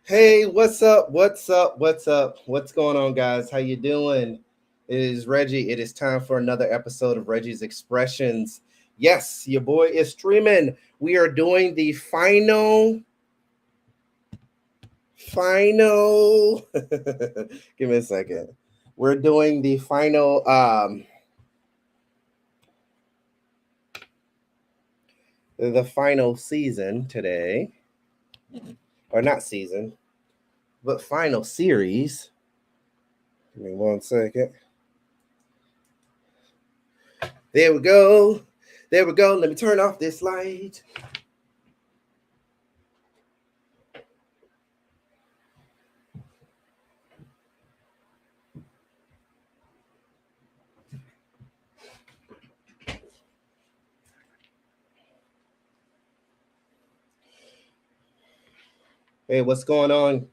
Hey, what's up? What's up? What's up? What's going on, guys? How you doing? It is Reggie. It is time for another episode of Reggie's Expressions. Yes, your boy is streaming. We are doing the final. Give me a second. We're doing the final season today, or not season, but final series. Give me one second. There we go. There we go. Let me turn off this light. Hey, what's going on?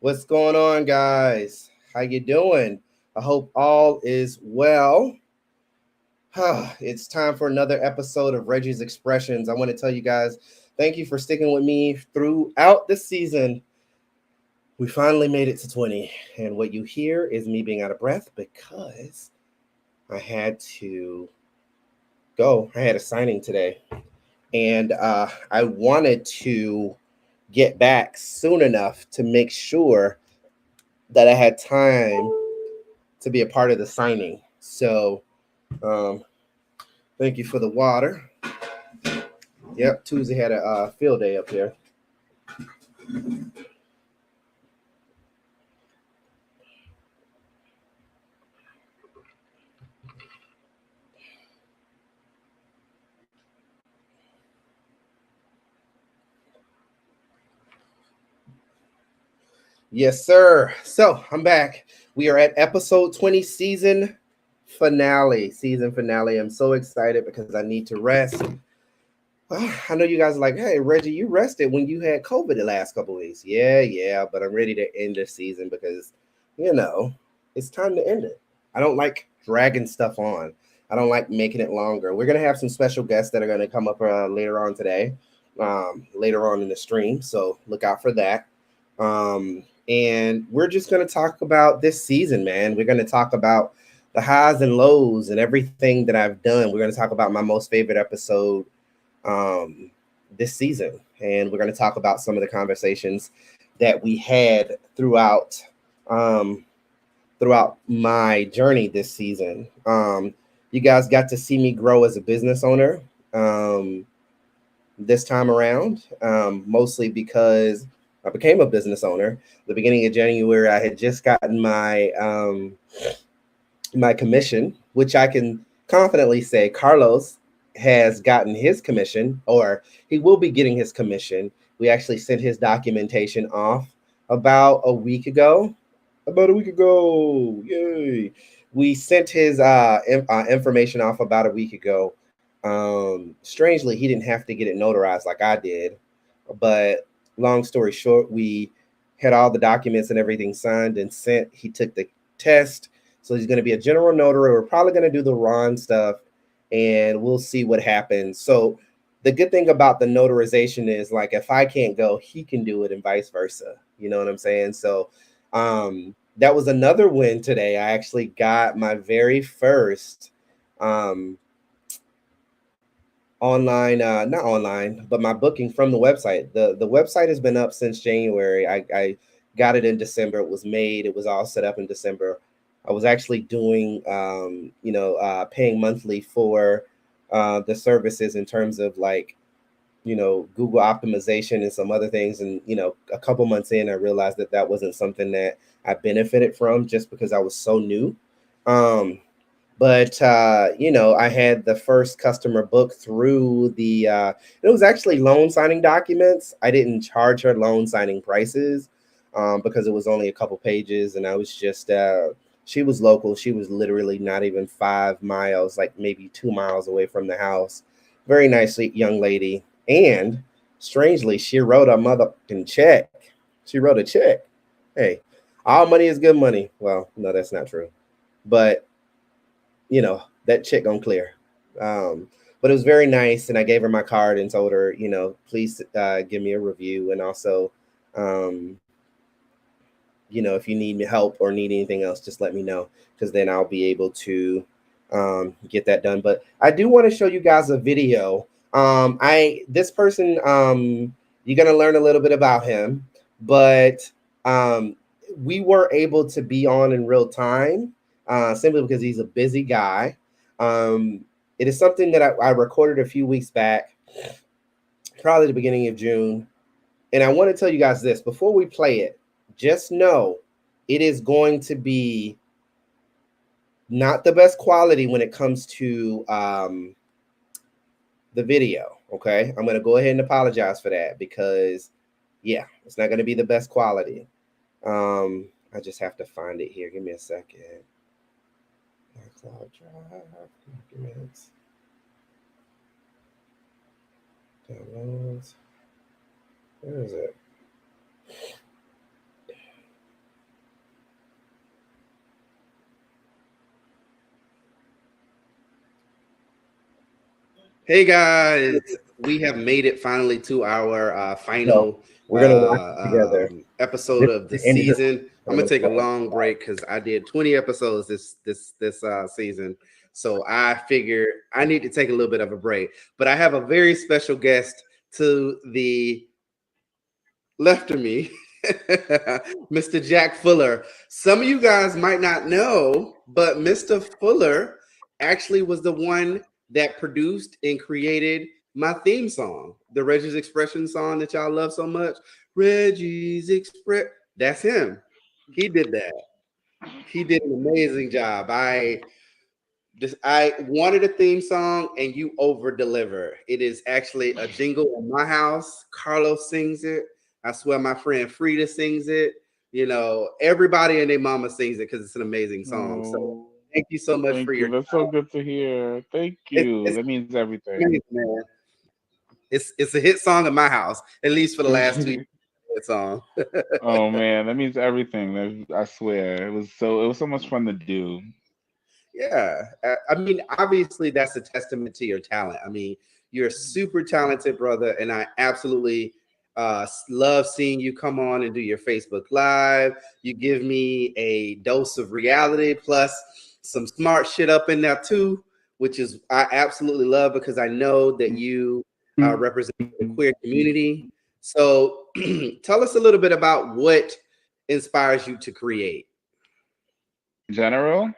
What's going on, guys? How you doing? I hope all is well. It's time for another episode of Reggie's Expressions. I want to tell you guys, thank you for sticking with me throughout the season. We finally made it to 20, and what you hear is me being out of breath because I had to go. I had a signing today, and I wanted to get back soon enough to make sure that I had time to be a part of the signing. So, thank you for the water. Yep, Tuesday had a field day up here. Yes, sir. So I'm back. We are at episode 20, season finale. Season finale. I'm so excited because I need to rest. I know you guys are like, hey, Reggie, you rested when you had COVID the last couple weeks. Yeah, but I'm ready to end this season because, it's time to end it. I don't like dragging stuff on. I don't like making it longer. We're going to have some special guests that are going to come up later on today, later on in the stream. So look out for that. And we're just going to talk about this season, man. We're going to talk about the highs and lows and everything that I've done. We're going to talk about my most favorite episode this season, and we're going to talk about some of the conversations that we had um, throughout my journey this season. You guys got to see me grow as a business owner this time around, mostly because I became a business owner. The beginning of January, I had just gotten my commission, which I can confidently say Carlos has gotten his commission, or he will be getting his commission. We actually sent his documentation off about a week ago. About a week ago. Yay. We sent his information off about a week ago. Strangely, he didn't have to get it notarized like I did. But long story short, we had all the documents and everything signed and sent. He took the test. So he's going to be a general notary. We're probably going to do the Ron stuff, and we'll see what happens. So the good thing about the notarization is, like, if I can't go, he can do it, and vice versa. You know what I'm saying? So that was another win today. I actually got my very first online, not online, but my booking from the website. The website has been up since January. I got it in December. It was made. It was all set up in December. I was actually doing, paying monthly for the services in terms of, like, Google optimization and some other things. And, a couple months in, I realized that that wasn't something that I benefited from just because I was so new. But I had the first customer book through it was actually loan signing documents. I didn't charge her loan signing prices because it was only a couple pages. And I was just, she was local. She was literally not even 5 miles, like maybe 2 miles away from the house. Very nice young lady. And strangely, she wrote a motherfucking check. She wrote a check. Hey, all money is good money. Well, no, that's not true. But that chick gonna clear. But it was very nice, and I gave her my card and told her, please give me a review, and also if you need help or need anything else, just let me know, because then I'll be able to get that done. But I do want to show you guys a video. This person, you're gonna learn a little bit about him, but um, we were able to be on in real time simply because he's a busy guy. It is something that I recorded a few weeks back, probably the beginning of June. And I want to tell you guys this before we play it. Just know it is going to be not the best quality when it comes to the video. Okay, I'm going to go ahead and apologize for that, because yeah, it's not going to be the best quality. I just have to find it here. Give me a second. Cloud Drive, documents, downloads. Where is it? Hey guys, we have made it finally to our final we're gonna watch it together. Episode of the season. I'm gonna take a long break because I did 20 episodes this season, so I figured I need to take a little bit of a break. But I have a very special guest to the left of me, Mr. Jack Fuller. Some of you guys might not know, but Mr. Fuller actually was the one that produced and created my theme song, the Reggie's Expression song that y'all love so much. Reggie's Express. That's him. He did that. He did an amazing job. I wanted a theme song, and you over deliver. It is actually a jingle in my house. Carlos sings it. I swear my friend Frida sings it. Everybody and their mama sings it because it's an amazing song. So thank you so much for your That's so good to hear. Thank you. That means everything. Man. It's a hit song in my house, at least for the last 2 years. Song. Oh man, that means everything. I swear. It was so much fun to do. Yeah. I mean, obviously that's a testament to your talent. I mean, you're a super talented brother, and I absolutely love seeing you come on and do your Facebook Live. You give me a dose of reality plus some smart shit up in there too, which is I absolutely love, because I know that you represent the queer community. So tell us a little bit about what inspires you to create. In general?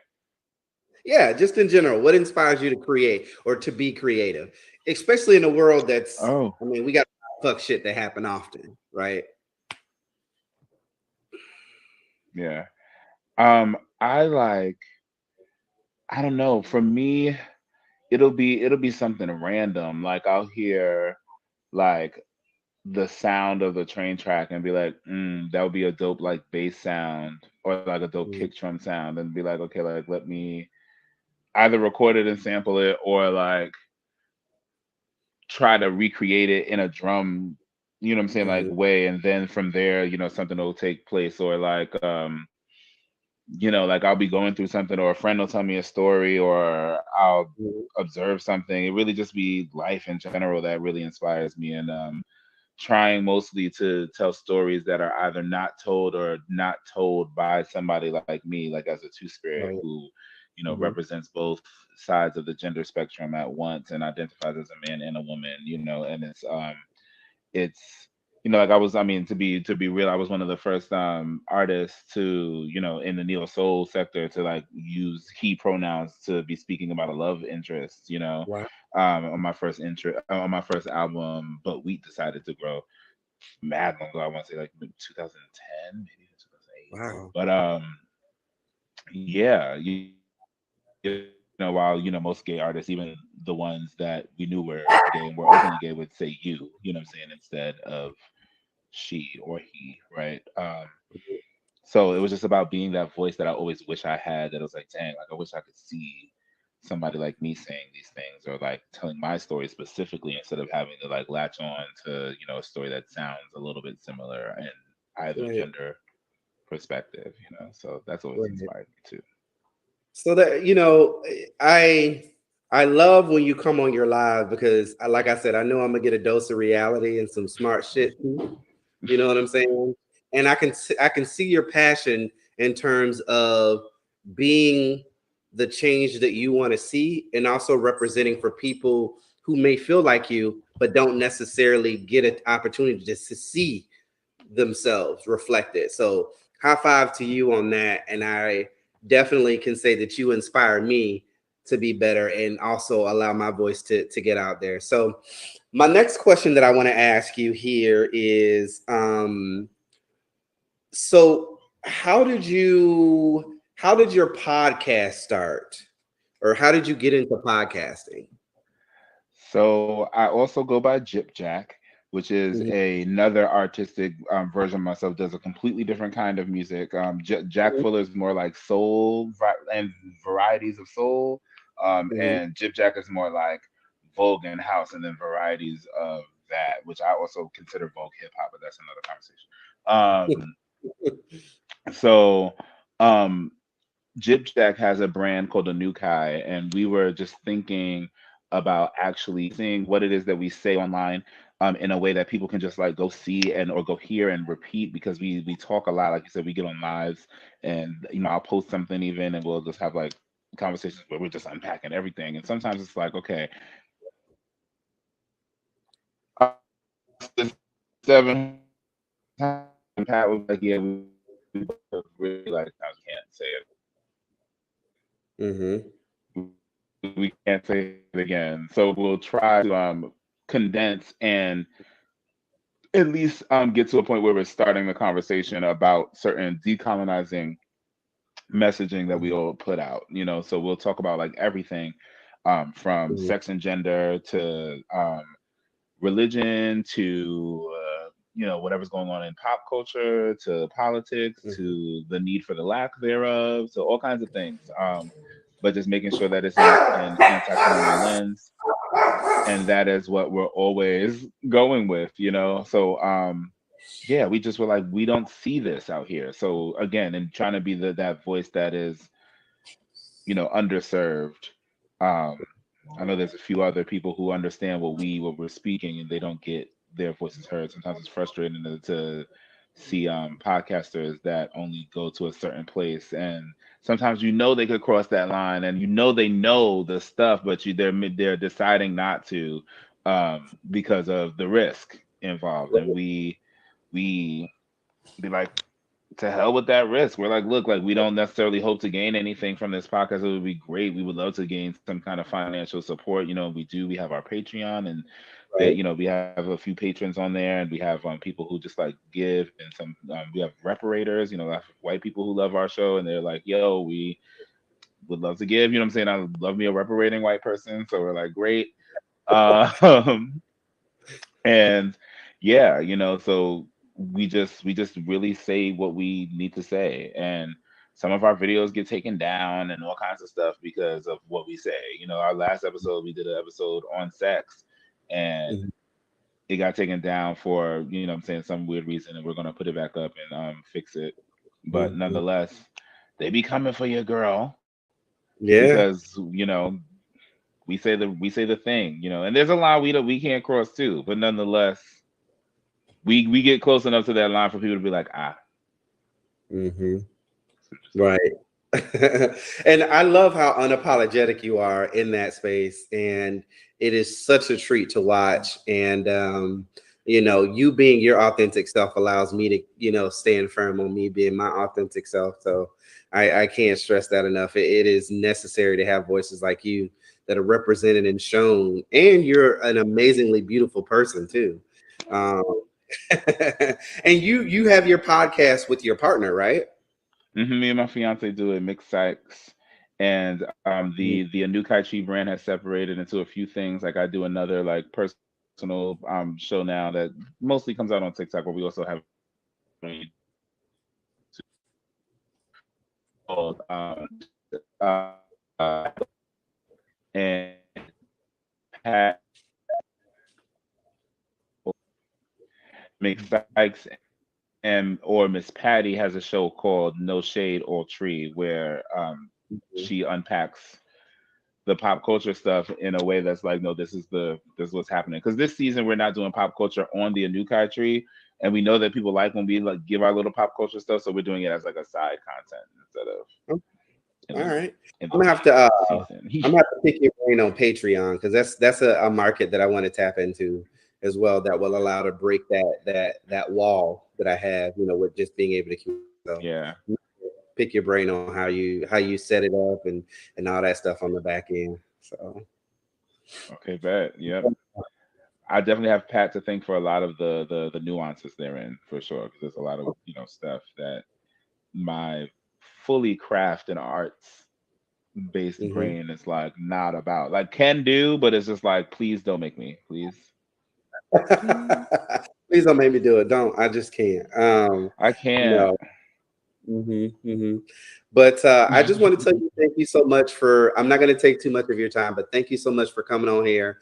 Yeah, just in general. What inspires you to create or to be creative? Especially in a world that's, I mean, we got fuck shit that happen often, right? Yeah. I don't know. For me, it'll be something random. Like I'll hear like the sound of the train track and be like, that would be a dope like bass sound, or like a dope kick drum sound, and be like, okay, like let me either record it and sample it, or like try to recreate it in a drum, you know what I'm saying, like way, and then from there, something will take place. Or like like I'll be going through something, or a friend will tell me a story, or I'll observe something. It really just be life in general that really inspires me. And trying mostly to tell stories that are either not told or not told by somebody like me, like as a two-spirit who, represents both sides of the gender spectrum at once and identifies as a man and a woman, and it's like to be real, I was one of the first artists to, in the neo soul sector, to like use he pronouns to be speaking about a love interest, Wow. on my first album, But Wheat Decided to Grow, mad long ago. I want to say like 2010, maybe 2008. Wow. But yeah, while most gay artists, even the ones that we knew were gay and were openly gay, would say you know what I'm saying, instead of she or he, right? So it was just about being that voice that I always wish I had, that it was like, dang, like I wish I could see somebody like me saying these things, or like telling my story specifically, instead of having to like latch on to a story that sounds a little bit similar in either gender perspective, so that's always inspired me too. So that I love when you come on your live, because like I said, I know I'm gonna get a dose of reality and some smart shit too. You know what I'm saying? and I can see your passion in terms of being the change that you want to see, and also representing for people who may feel like you but don't necessarily get an opportunity just to see themselves reflected. So high five to you on that. And I definitely can say that you inspire me to be better and also allow my voice to get out there. So my next question that I want to ask you here is so how did your podcast start, or how did you get into podcasting? So I also go by Jip Jack, which is another artistic version of myself. Does a completely different kind of music. Jack Fuller is more like soul and varieties of soul, and Jip Jack is more like Vogue and house, and then varieties of that, which I also consider Vogue hip hop, but that's another conversation. So Jip Jack has a brand called Anukai, and we were just thinking about actually seeing what it is that we say online in a way that people can just like go see and or go hear and repeat, because we talk a lot. Like you said, we get on lives, and I'll post something even, and we'll just have like conversations where we're just unpacking everything. And sometimes it's like, okay, 7 times, and Pat was like, yeah, we really like times can't say it. We can't say it again. So we'll try to condense and at least get to a point where we're starting the conversation about certain decolonizing messaging that we all put out. So we'll talk about like everything from sex and gender to religion to whatever's going on in pop culture, to politics, to the need for the lack thereof, to all kinds of things. But just making sure that it's in an anti-colonial lens, and that is what we're always going with. So yeah, we just were like, we don't see this out here. So again, and trying to be that voice that is underserved. I know there's a few other people who understand what we're speaking, and they don't get their voices heard. Sometimes it's frustrating to see podcasters that only go to a certain place, and sometimes they could cross that line, and they know the stuff, but they're deciding not to because of the risk involved, and we be like, to hell with that risk. We're like, look, like we don't necessarily hope to gain anything from this podcast. It would be great. We would love to gain some kind of financial support. We have our Patreon, and that, we have a few patrons on there, and we have people who just like give, and some we have reparators, white people who love our show, and they're like, yo, we would love to give. I'm saying? I love me a reparating white person. So we're like, great. And yeah, so we just really say what we need to say, and some of our videos get taken down and all kinds of stuff because of what we say. Our last episode, we did an episode on sex, and it got taken down for some weird reason, and we're going to put it back up and fix it. But nonetheless, they be coming for your girl, because we say the thing, and there's a line we can't cross too, but nonetheless, we get close enough to that line for people to be like, right. And I love how unapologetic you are in that space, and it is such a treat to watch. And you being your authentic self allows me to stand firm on me being my authentic self. So I can't stress that enough. It is necessary to have voices like you that are represented and shown, and you're an amazingly beautiful person too. And you have your podcast with your partner, right? Me and my fiance do it, Mix Sykes, and the Anukai Chi brand has separated into a few things. Like I do another like personal show now that mostly comes out on TikTok, but we also have called and Pat Mix Sykes or Miss Patty has a show called No Shade All Tree, where she unpacks the pop culture stuff in a way that's like, no, this is what's happening. Because this season we're not doing pop culture on the Anukai tree. and we know that people like when we like give our little pop culture stuff, so we're doing it as like a side content instead of All right. I'm gonna have to season. I'm gonna have to pick your brain on Patreon, because that's a market that I want to tap into as well, that will allow to break that wall that I have, with just being able to keep. So Yeah. pick your brain on how you set it up and all that stuff on the back end. So Okay, bet. Yep. I definitely have Pat to thank for a lot of the nuances therein, for sure, because there's a lot of stuff that my fully craft and arts based brain is like not about, like can do, but it's just like, please don't make me, please. Please don't make me do it. Don't. I just can't. I can't. But I just want to tell you, thank you so much for, I'm not going to take too much of your time, but thank you so much for coming on here.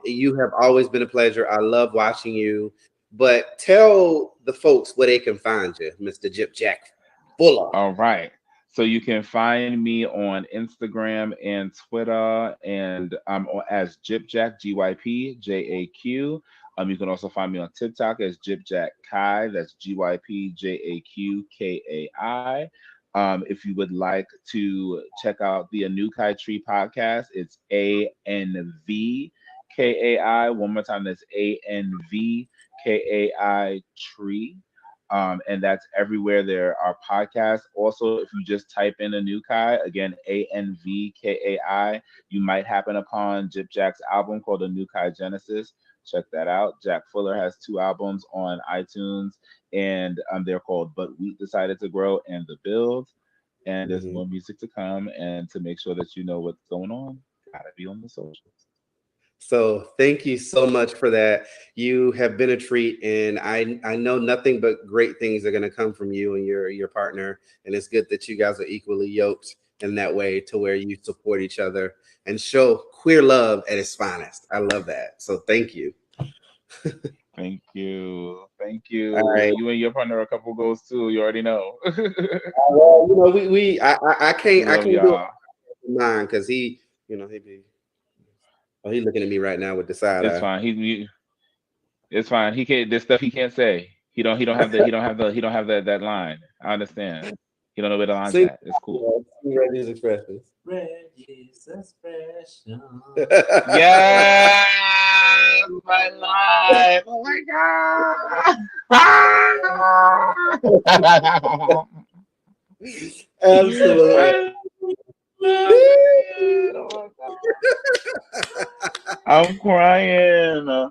You have always been a pleasure. I love watching you, but tell the folks where they can find you, Mr. Jip Jack Fuller. All right. So you can find me on Instagram and Twitter, and I'm as JypJack, GYPJAQ. You can also find me on TikTok as JypJack Kai. That's GYPJAQKAI. If you would like to check out the Anukai Tree podcast, it's ANVKAI. One more time, that's ANVKAI Tree. And that's everywhere there are podcasts. Also, if you just type in Anukai, again, ANVKAI, you might happen upon Jip Jack's album called Anukai Genesis. Check that out. Jack Fuller has 2 albums on iTunes, and they're called But Wheat Decided to Grow and The Build. And there's more music to come. And to make sure that you know what's going on, gotta be on the socials. So thank you so much for that. You have been a treat, and I know nothing but great things are going to come from you and your partner. And it's good that you guys are equally yoked in that way, to where you support each other and show queer love at its finest. I love that. So thank you. Thank you. Thank you. All right. You and your partner are a couple goals too. You already know. Well, I can't do it mine, because he be. Oh, he's looking at me right now with the side eye. It's fine. It's fine. He can't. There's stuff he can't say. He don't have that line. I understand. He don't know where the line's at. It's cool. Reggie's expressions. Reggie's expression. Yeah, my line. Oh my god. Absolutely. I'm crying.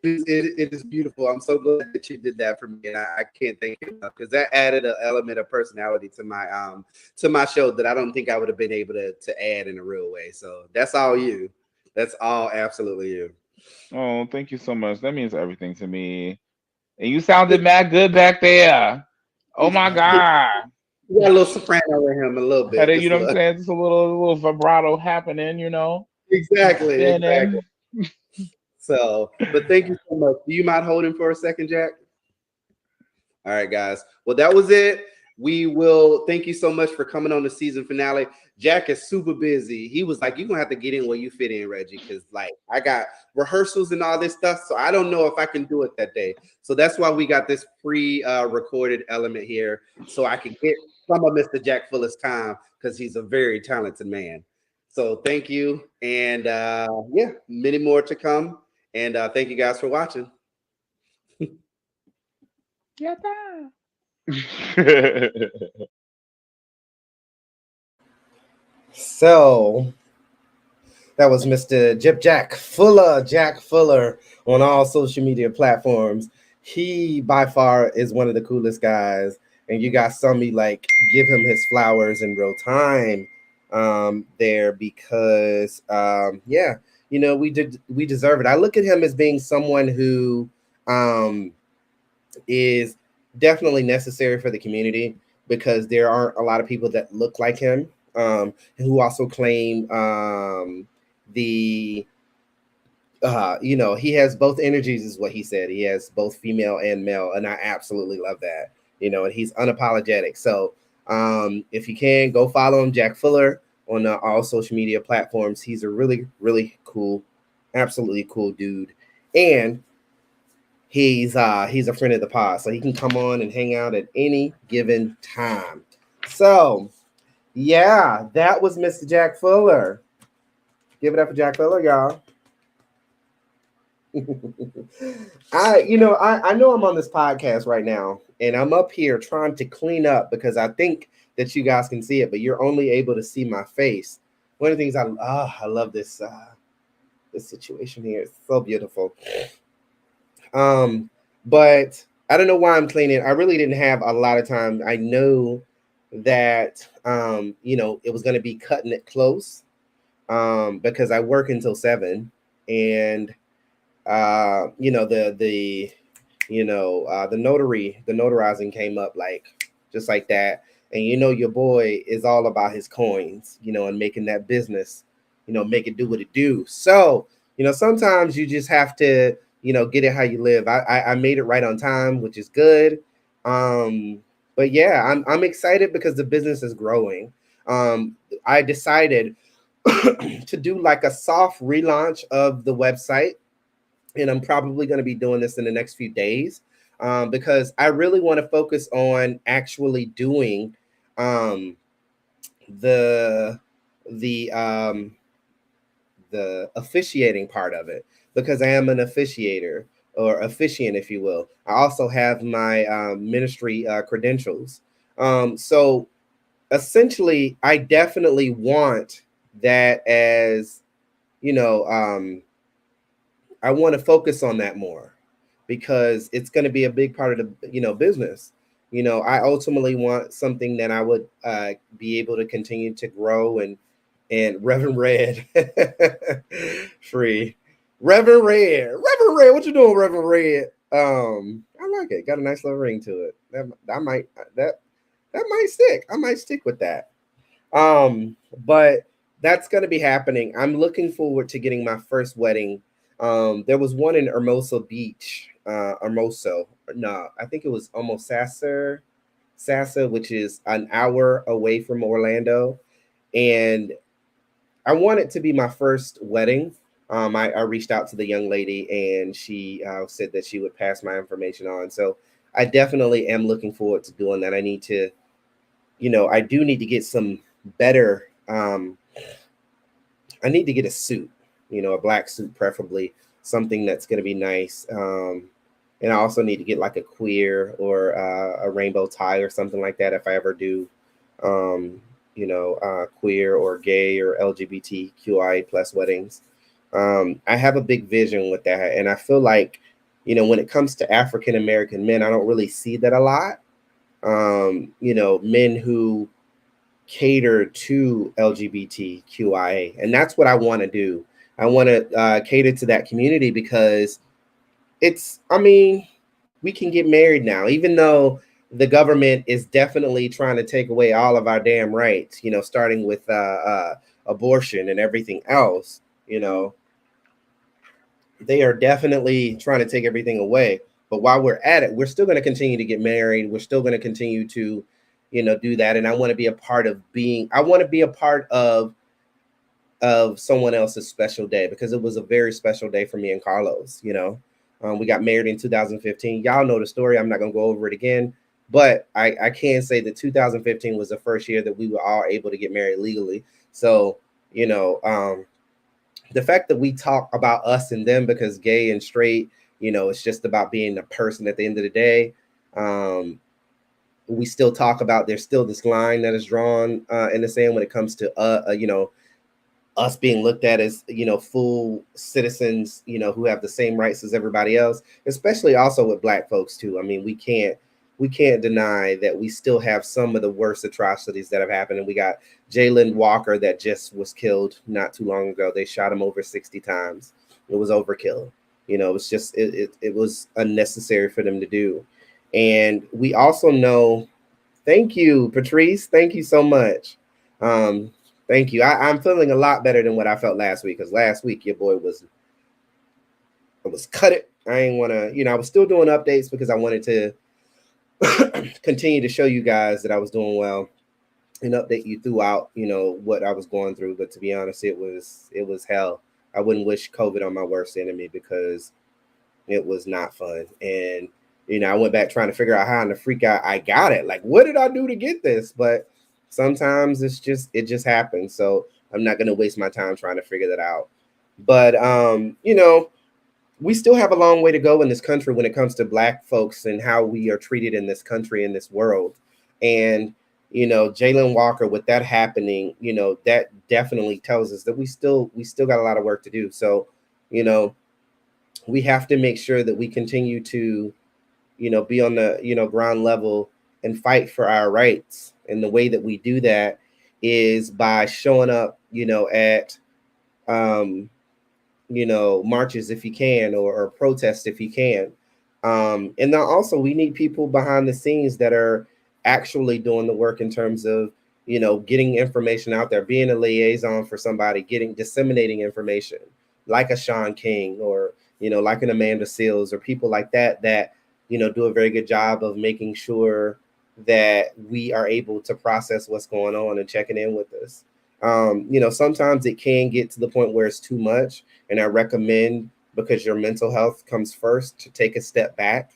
It is beautiful. I'm so glad that you did that for me, and I can't thank you enough, because that added an element of personality to my show that I don't think I would have been able to add in a real way. So that's all you. That's all absolutely you. Oh, thank you so much. That means everything to me. And you sounded mad good back there. Oh my god. You got a little soprano in him, a little bit. You know what I'm saying? Just a little vibrato happening, Exactly. So, but thank you so much. Do you mind holding for a second, Jack? All right, guys. Well, that was it. We will thank you so much for coming on the season finale. Jack is super busy. He was like, you're going to have to get in where you fit in, Reggie, because like I got rehearsals and all this stuff. So I don't know if I can do it that day. So that's why we got this pre-recorded element here, so I can get some of Mr. Jack Fuller's time, because he's a very talented man. So thank you. And many more to come. And thank you guys for watching. So that was Mr. Jack Fuller on all social media platforms. He by far is one of the coolest guys, and you guys saw me like give him his flowers in real time there, because we deserve it. I look at him as being someone who is definitely necessary for the community, because there aren't a lot of people that look like him, who also claim he has both energies, is what he said. He has both female and male, and I absolutely love that. And he's unapologetic. So if you can, go follow him, Jack Fuller, on all social media platforms. He's a really, really cool, absolutely cool dude. And he's a friend of the pod, so he can come on and hang out at any given time. So yeah, that was Mr. Jack Fuller. Give it up for Jack Fuller, y'all. I know I'm on this podcast right now, and I'm up here trying to clean up because I think that you guys can see it, but you're only able to see my face. One of the things I love this this situation here. It's so beautiful. But I don't know why I'm cleaning. I really didn't have a lot of time. I know that it was going to be cutting it close because I work until 7, and the notarizing came up just like that. And your boy is all about his coins, and making that business, make it do what it do. So, sometimes you just have to, get it how you live. I made it right on time, which is good. But yeah, I'm excited because the business is growing. I decided to do like a soft relaunch of the website, and I'm probably going to be doing this in the next few days because I really want to focus on actually doing the officiating part of it, because I am an officiator or officiant, if you will. I also have my ministry credentials. So essentially, I definitely want that as, I want to focus on that more because it's going to be a big part of the business. I ultimately want something that I would be able to continue to grow, and Reverend Red free. Reverend Red, what you doing, Reverend Red? I like it. Got a nice little ring to it. That might stick. I might stick with that. But that's going to be happening. I'm looking forward to getting my first wedding. There was one in Hermosa Beach, I think it was almost Sassa, which is an hour away from Orlando. And I want it to be my first wedding. I reached out to the young lady, and she said that she would pass my information on. So I definitely am looking forward to doing that. I need to, I do need to get some better. I need to get a suit, a black suit, preferably something that's going to be nice. And I also need to get like a queer or a rainbow tie or something like that if I ever do, queer or gay or LGBTQI plus weddings. I have a big vision with that. And I feel like, when it comes to African American men, I don't really see that a lot. Men who cater to LGBTQIA. And that's what I want to do. I want to cater to that community because we can get married now, even though the government is definitely trying to take away all of our damn rights, starting with abortion and everything else. They are definitely trying to take everything away. But while we're at it, we're still going to continue to get married. We're still going to continue to, do that. And I want to be a part of someone else's special day, because it was a very special day for me and Carlos. We got married in 2015. Y'all know the story. I'm not going to go over it again. But I can say that 2015 was the first year that we were all able to get married legally. So, the fact that we talk about us and them, because gay and straight, it's just about being a person at the end of the day. We still talk about, there's still this line that is drawn in the sand when it comes to, us being looked at as, full citizens, who have the same rights as everybody else, especially also with Black folks too. I mean, we can't deny that we still have some of the worst atrocities that have happened. And we got Jayland Walker that just was killed not too long ago. They shot him over 60 times. It was overkill. It was just, it was unnecessary for them to do. And we also know, thank you, Patrice. Thank you so much. Thank you. I'm feeling a lot better than what I felt last week, because last week your boy was cut it. I ain't want to, I was still doing updates because I wanted to continue to show you guys that I was doing well and update you throughout, what I was going through. But to be honest, it was hell. I wouldn't wish COVID on my worst enemy, because It was not fun. And, I went back trying to figure out how in the freak out I got it. Like, what did I do to get this? But sometimes it just happens. So I'm not going to waste my time trying to figure that out. But, we still have a long way to go in this country when it comes to Black folks and how we are treated in this country, in this world. And, Jayland Walker, with that happening, that definitely tells us that we still got a lot of work to do. So, we have to make sure that we continue to, be on the, ground level and fight for our rights. And the way that we do that is by showing up, at, marches if you can, or protest if you can. And then also we need people behind the scenes that are actually doing the work in terms of, getting information out there, being a liaison for somebody, disseminating information like a Sean King or, like an Amanda Seales or people like that, do a very good job of making sure that we are able to process what's going on and checking in with us. Sometimes it can get to the point where it's too much. And I recommend, because your mental health comes first, to take a step back,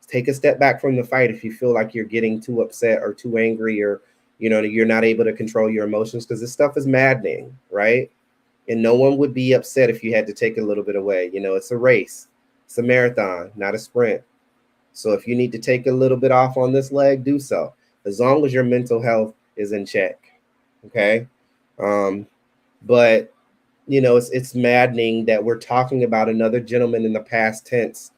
take a step back from the fight if you feel like you're getting too upset or too angry, or, you're not able to control your emotions, because this stuff is maddening, right? And no one would be upset if you had to take a little bit away. It's a race. It's a marathon, not a sprint. So if you need to take a little bit off on this leg, do so, as long as your mental health is in check. Okay. But it's maddening that we're talking about another gentleman in the past tense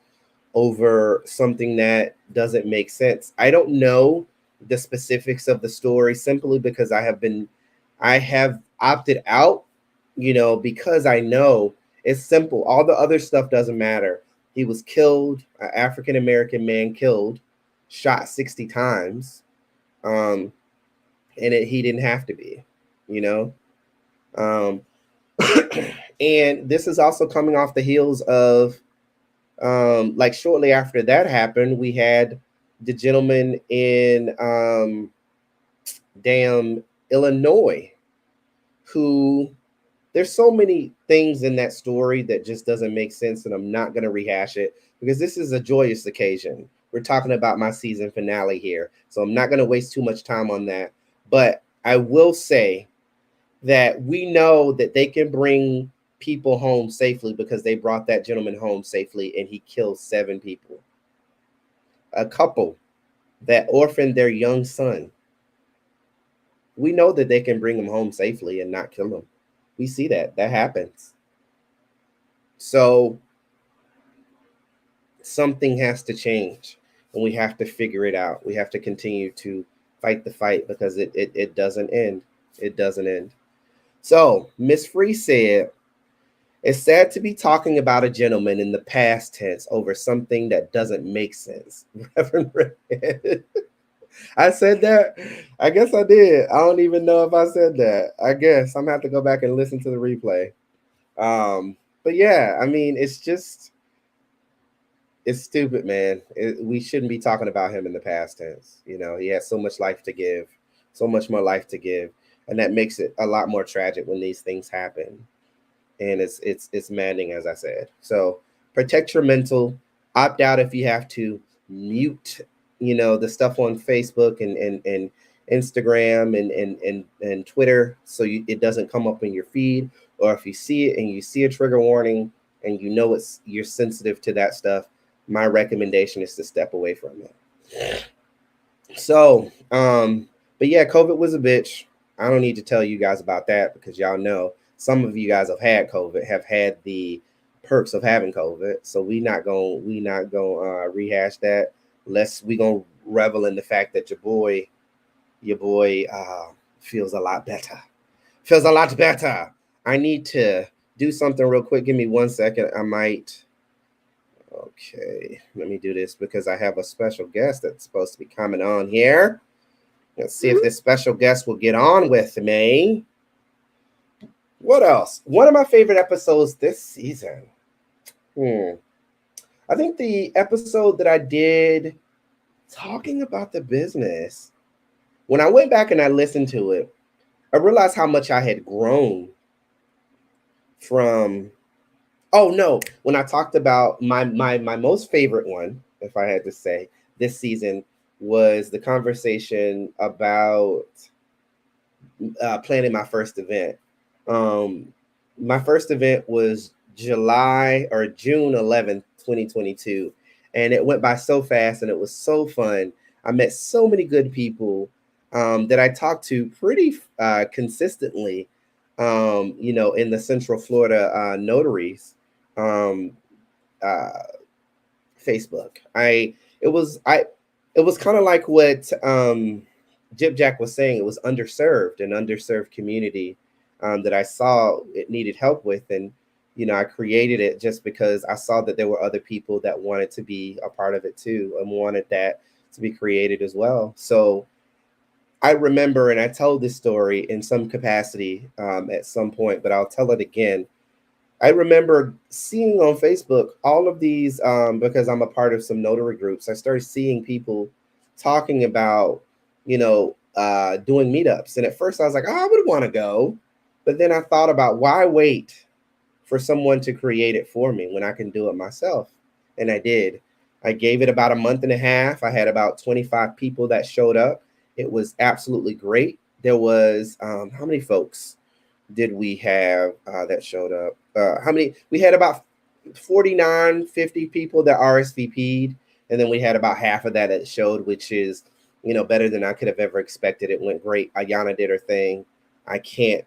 over something that doesn't make sense. I don't know the specifics of the story, simply because I have opted out, because I know it's simple. All the other stuff doesn't matter. He was killed, an African-American man killed, shot 60 times. And he didn't have to be, and this is also coming off the heels of, like shortly after that happened, we had the gentleman in Illinois, who, there's so many things in that story that just doesn't make sense, and I'm not going to rehash it because this is a joyous occasion. We're talking about my season finale here, so I'm not going to waste too much time on that. But I will say that we know that they can bring people home safely because they brought that gentleman home safely, and he killed 7 people. A couple that orphaned their young son. We know that they can bring him home safely and not kill him. We see that happens. So something has to change, and we have to figure it out. We have to continue to fight the fight, because it doesn't end. It doesn't end. So Miss Free said, it's sad to be talking about a gentleman in the past tense over something that doesn't make sense. Reverend Red. I said that. I guess I did. I don't even know if I said that. I guess I'm gonna have to go back and listen to the replay. But yeah, I mean, it's stupid, man. We shouldn't be talking about him in the past tense. He has so much life to give, so much more life to give, and that makes it a lot more tragic when these things happen. And it's maddening, as I said. So protect your mental. Opt out if you have to. Mute, the stuff on Facebook and Instagram and Twitter, so it doesn't come up in your feed. Or if you see it and you see a trigger warning and you're sensitive to that stuff, my recommendation is to step away from it. So, but yeah, COVID was a bitch. I don't need to tell you guys about that, because y'all know. Some of you guys have had COVID, have had the perks of having COVID. So we not gonna rehash that. We gonna revel in the fact that your boy feels a lot better. Feels a lot better. I need to do something real quick. Give me 1 second. Okay, let me do this because I have a special guest that's supposed to be coming on here. Let's see if this special guest will get on with me. What else? One of my favorite episodes this season. I think the episode that I did talking about the business, when I went back and I listened to it, I realized how much I had grown from Oh no, when I talked about my most favorite one, if I had to say, this season was the conversation about planning my first event. Um, my first event was July or June 11th, 2022, and it went by so fast and it was so fun. I met so many good people that I talked to pretty consistently. In the Central Florida notaries um, uh, Facebook. It was kind of like what Jip Jack was saying. It was an underserved community that I saw it needed help with, and I created it just because I saw that there were other people that wanted to be a part of it too and wanted that to be created as well. So I remember, and I told this story in some capacity at some point, but I'll tell it again. I remember seeing on Facebook all of these because I'm a part of some notary groups. I started seeing people talking about, doing meetups. And at first I was like, oh, I would want to go. But then I thought about why wait for someone to create it for me when I can do it myself? And I did. I gave it about a month and a half. I had about 25 people that showed up. It was absolutely great. There was, how many folks did we have that showed up? How many? We had about 49, 50 people that RSVP'd, and then we had about half of that showed, which is, better than I could have ever expected. It went great. Ayana did her thing. I can't,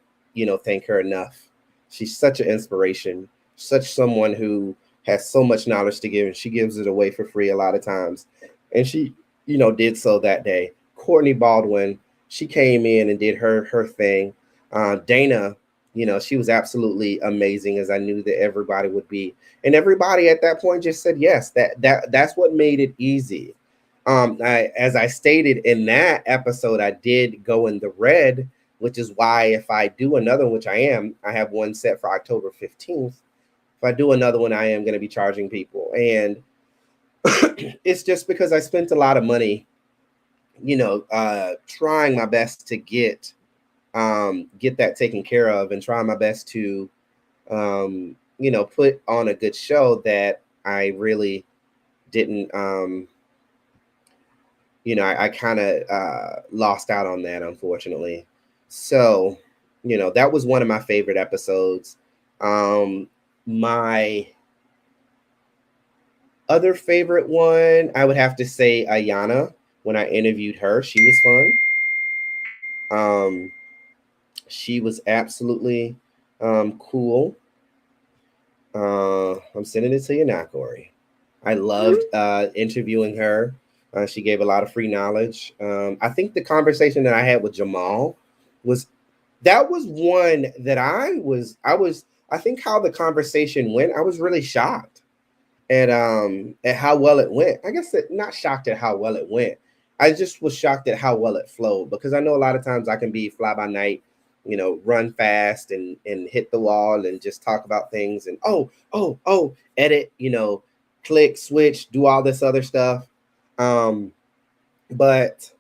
thank her enough. She's such an inspiration, such someone who has so much knowledge to give, and she gives it away for free a lot of times. And she, did so that day. Courtney Baldwin, she came in and did her thing. Dana, she was absolutely amazing, as I knew that everybody would be, and everybody at that point just said yes. That's what made it easy. As I stated in that episode, I did go in the red, which is why if I do another, which I have one set for October 15th. If I do another one, I am going to be charging people, and it's just because I spent a lot of money, trying my best to get that taken care of and try my best to put on a good show that I really didn't I kind of lost out on that, unfortunately. So that was one of my favorite episodes. My other favorite one, I would have to say Ayana. When I interviewed her, she was fun. She was absolutely cool. I'm sending it to you now, Corey. I loved interviewing her. She gave a lot of free knowledge. I think the conversation that I had with Jamal was one that I think how the conversation went, I was really shocked at how well it went. I guess not shocked at how well it went. I just was shocked at how well it flowed, because I know a lot of times I can be fly by night, run fast and hit the wall and just talk about things and edit, click, switch, do all this other stuff. But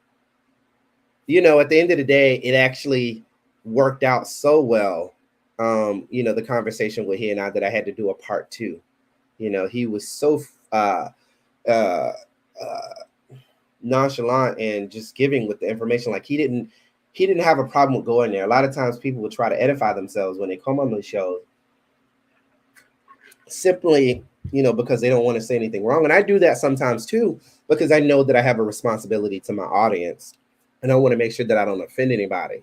at the end of the day, it actually worked out so well. The conversation with he and I, that I had to do a part two. He was so uh, uh, nonchalant and just giving with the information. Like he didn't have a problem with going there. A lot of times people would try to edify themselves when they come on the show, simply, because they don't want to say anything wrong. And I do that sometimes too, because I know that I have a responsibility to my audience and I want to make sure that I don't offend anybody,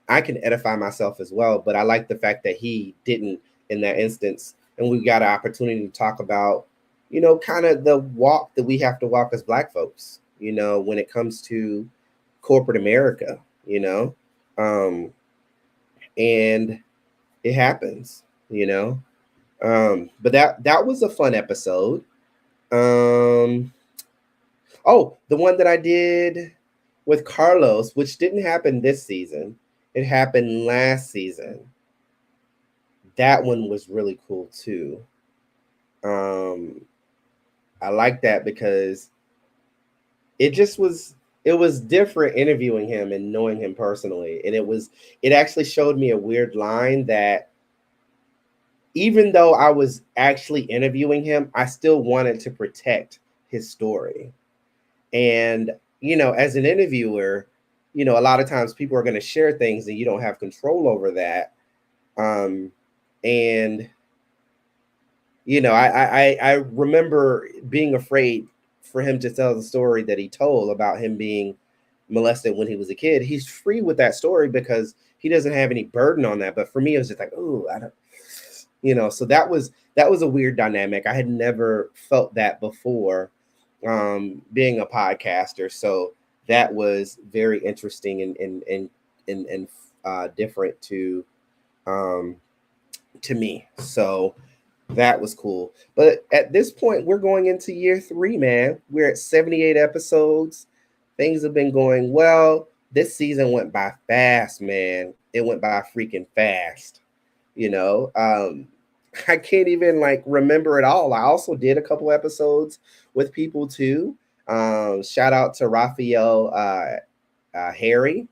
I can edify myself as well, but I like the fact that he didn't in that instance. And we got an opportunity to talk about, kind of the walk that we have to walk as Black folks, when it comes to corporate America, and it happens, but that was a fun episode. The one that I did with Carlos, which didn't happen this season, it happened last season. That one was really cool too. I like that because it was different interviewing him and knowing him personally. And it actually showed me a weird line that even though I was actually interviewing him, I still wanted to protect his story. And, as an interviewer, a lot of times people are going to share things and you don't have control over that. And, I remember being afraid for him to tell the story that he told about him being molested when he was a kid. He's free with that story because he doesn't have any burden on that. But for me, it was just like, oh, I don't, so that was a weird dynamic. I had never felt that before, being a podcaster. So that was very interesting and different to me. So that was cool. But at this point, we're going into year 3, man. We're at 78 episodes. Things have been going well. This season went by fast, man. It went by freaking fast. I can't even remember it all. I also did a couple episodes with people too. Shout out to Raphael Harry.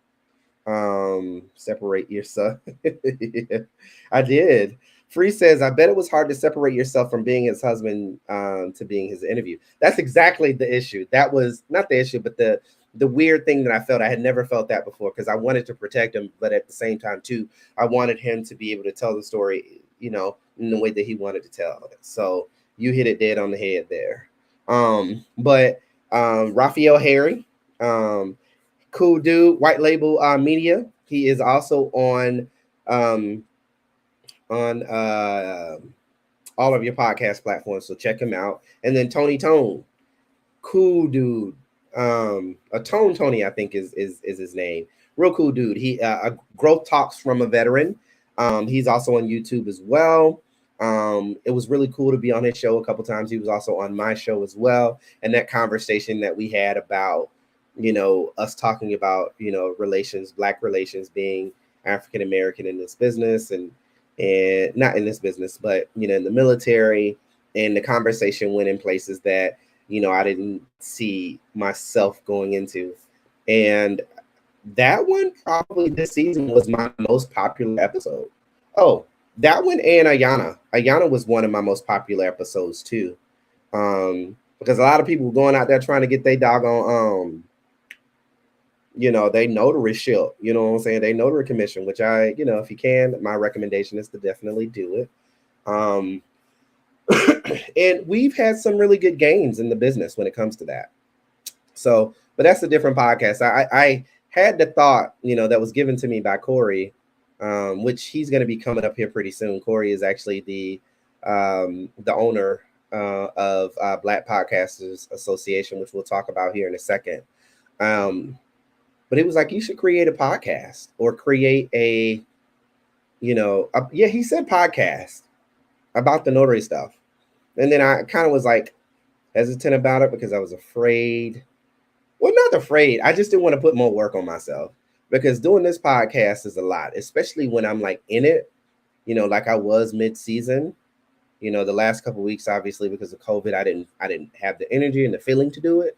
Separate yourself. I did. Free says, I bet it was hard to separate yourself from being his husband to being his interview. That's exactly the issue. That was not the issue, but the weird thing that I felt. I had never felt that before because I wanted to protect him, but at the same time too, I wanted him to be able to tell the story, in the way that he wanted to tell it. So you hit it dead on the head there. But Raphael Harry, cool dude, White Label Media. He is also on all of your podcast platforms, so check him out. And then Tony Tone, cool dude. A Tony, I think is his name. Real cool dude. He Growth Talks from a Veteran. He's also on YouTube as well. It was really cool to be on his show a couple times. He was also on my show as well. And that conversation that we had about, us talking about, relations, Black relations, being African American in this business and not in this business, but, in the military, and the conversation went in places that, I didn't see myself going into. And that one probably this season was my most popular episode. Oh, that one and Ayana. Ayana was one of my most popular episodes too. Because a lot of people were going out there trying to get their doggone they notary ship, what I'm saying? They notary commission, which I, if you can, my recommendation is to definitely do it. And we've had some really good gains in the business when it comes to that. So, but that's a different podcast. I had the thought, that was given to me by Corey, which he's going to be coming up here pretty soon. Corey is actually the owner of Black Podcasters Association, which we'll talk about here in a second. But it was like, you should create a podcast or create he said podcast about the notary stuff. And then I kind of was like hesitant about it because I was afraid. Well, not afraid. I just didn't want to put more work on myself because doing this podcast is a lot, especially when I'm in it, like I was mid-season, the last couple of weeks, obviously because of COVID, I didn't have the energy and the feeling to do it.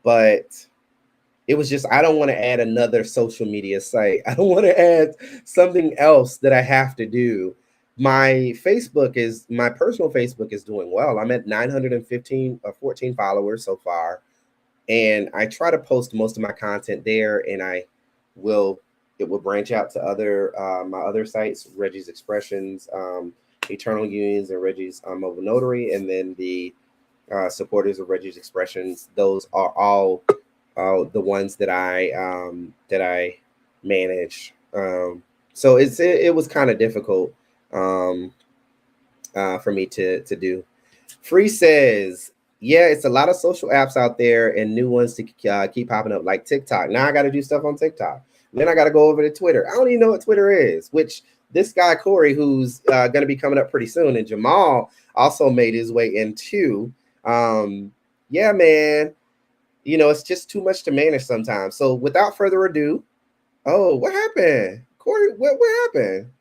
But it was just, I don't want to add another social media site. I don't want to add something else that I have to do. My personal Facebook is doing well. I'm at 915 or 14 followers so far. And I try to post most of my content there, and it will branch out to my other sites, Reggie's Expressions, Eternal Unions, and Reggie's Mobile Notary, and then the supporters of Reggie's Expressions. Those are all the ones that I manage. So it was kind of difficult for me to do. Free says, yeah, it's a lot of social apps out there and new ones to keep popping up, like TikTok. Now I got to do stuff on TikTok. Then I got to go over to Twitter. I don't even know what Twitter is, which this guy, Corey, who's going to be coming up pretty soon, and Jamal also made his way into. Yeah, man, it's just too much to manage sometimes. So without further ado, oh, what happened? Corey, what happened?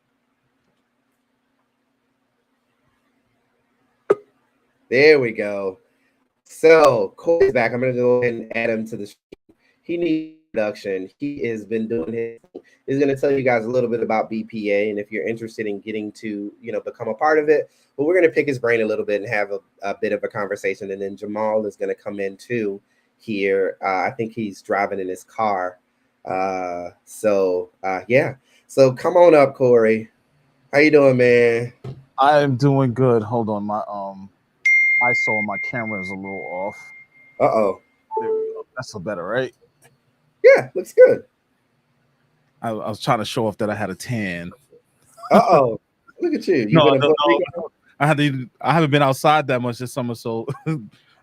There we go. So Corey's back. I'm going to go ahead and add him to the stream. He needs production. He has been doing his. He's going to tell you guys a little bit about BPA, and if you're interested in getting to, become a part of it. But we're going to pick his brain a little bit and have a bit of a conversation, and then Jamal is going to come in too here. I think he's driving in his car. Yeah. So come on up, Corey. How you doing, man? I am doing good. Hold on, my ISO on my camera is a little off. Uh-oh. There we go. That's a better, right? Yeah, looks good. I was trying to show off that I had a tan. Uh-oh. Look at you. No, I haven't been outside that much this summer, so I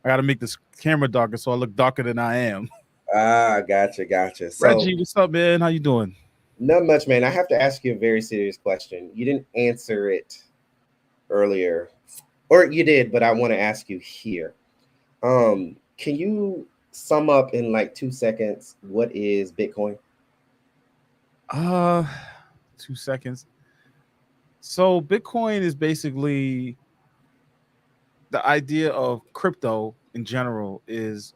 got to make this camera darker so I look darker than I am. Ah, gotcha. So, Reggie, what's up, man? How you doing? Not much, man. I have to ask you a very serious question. You didn't answer it earlier, or you did, but I want to ask you here. Can you sum up in like 2 seconds what is Bitcoin? 2 seconds. So Bitcoin is basically the idea of crypto in general is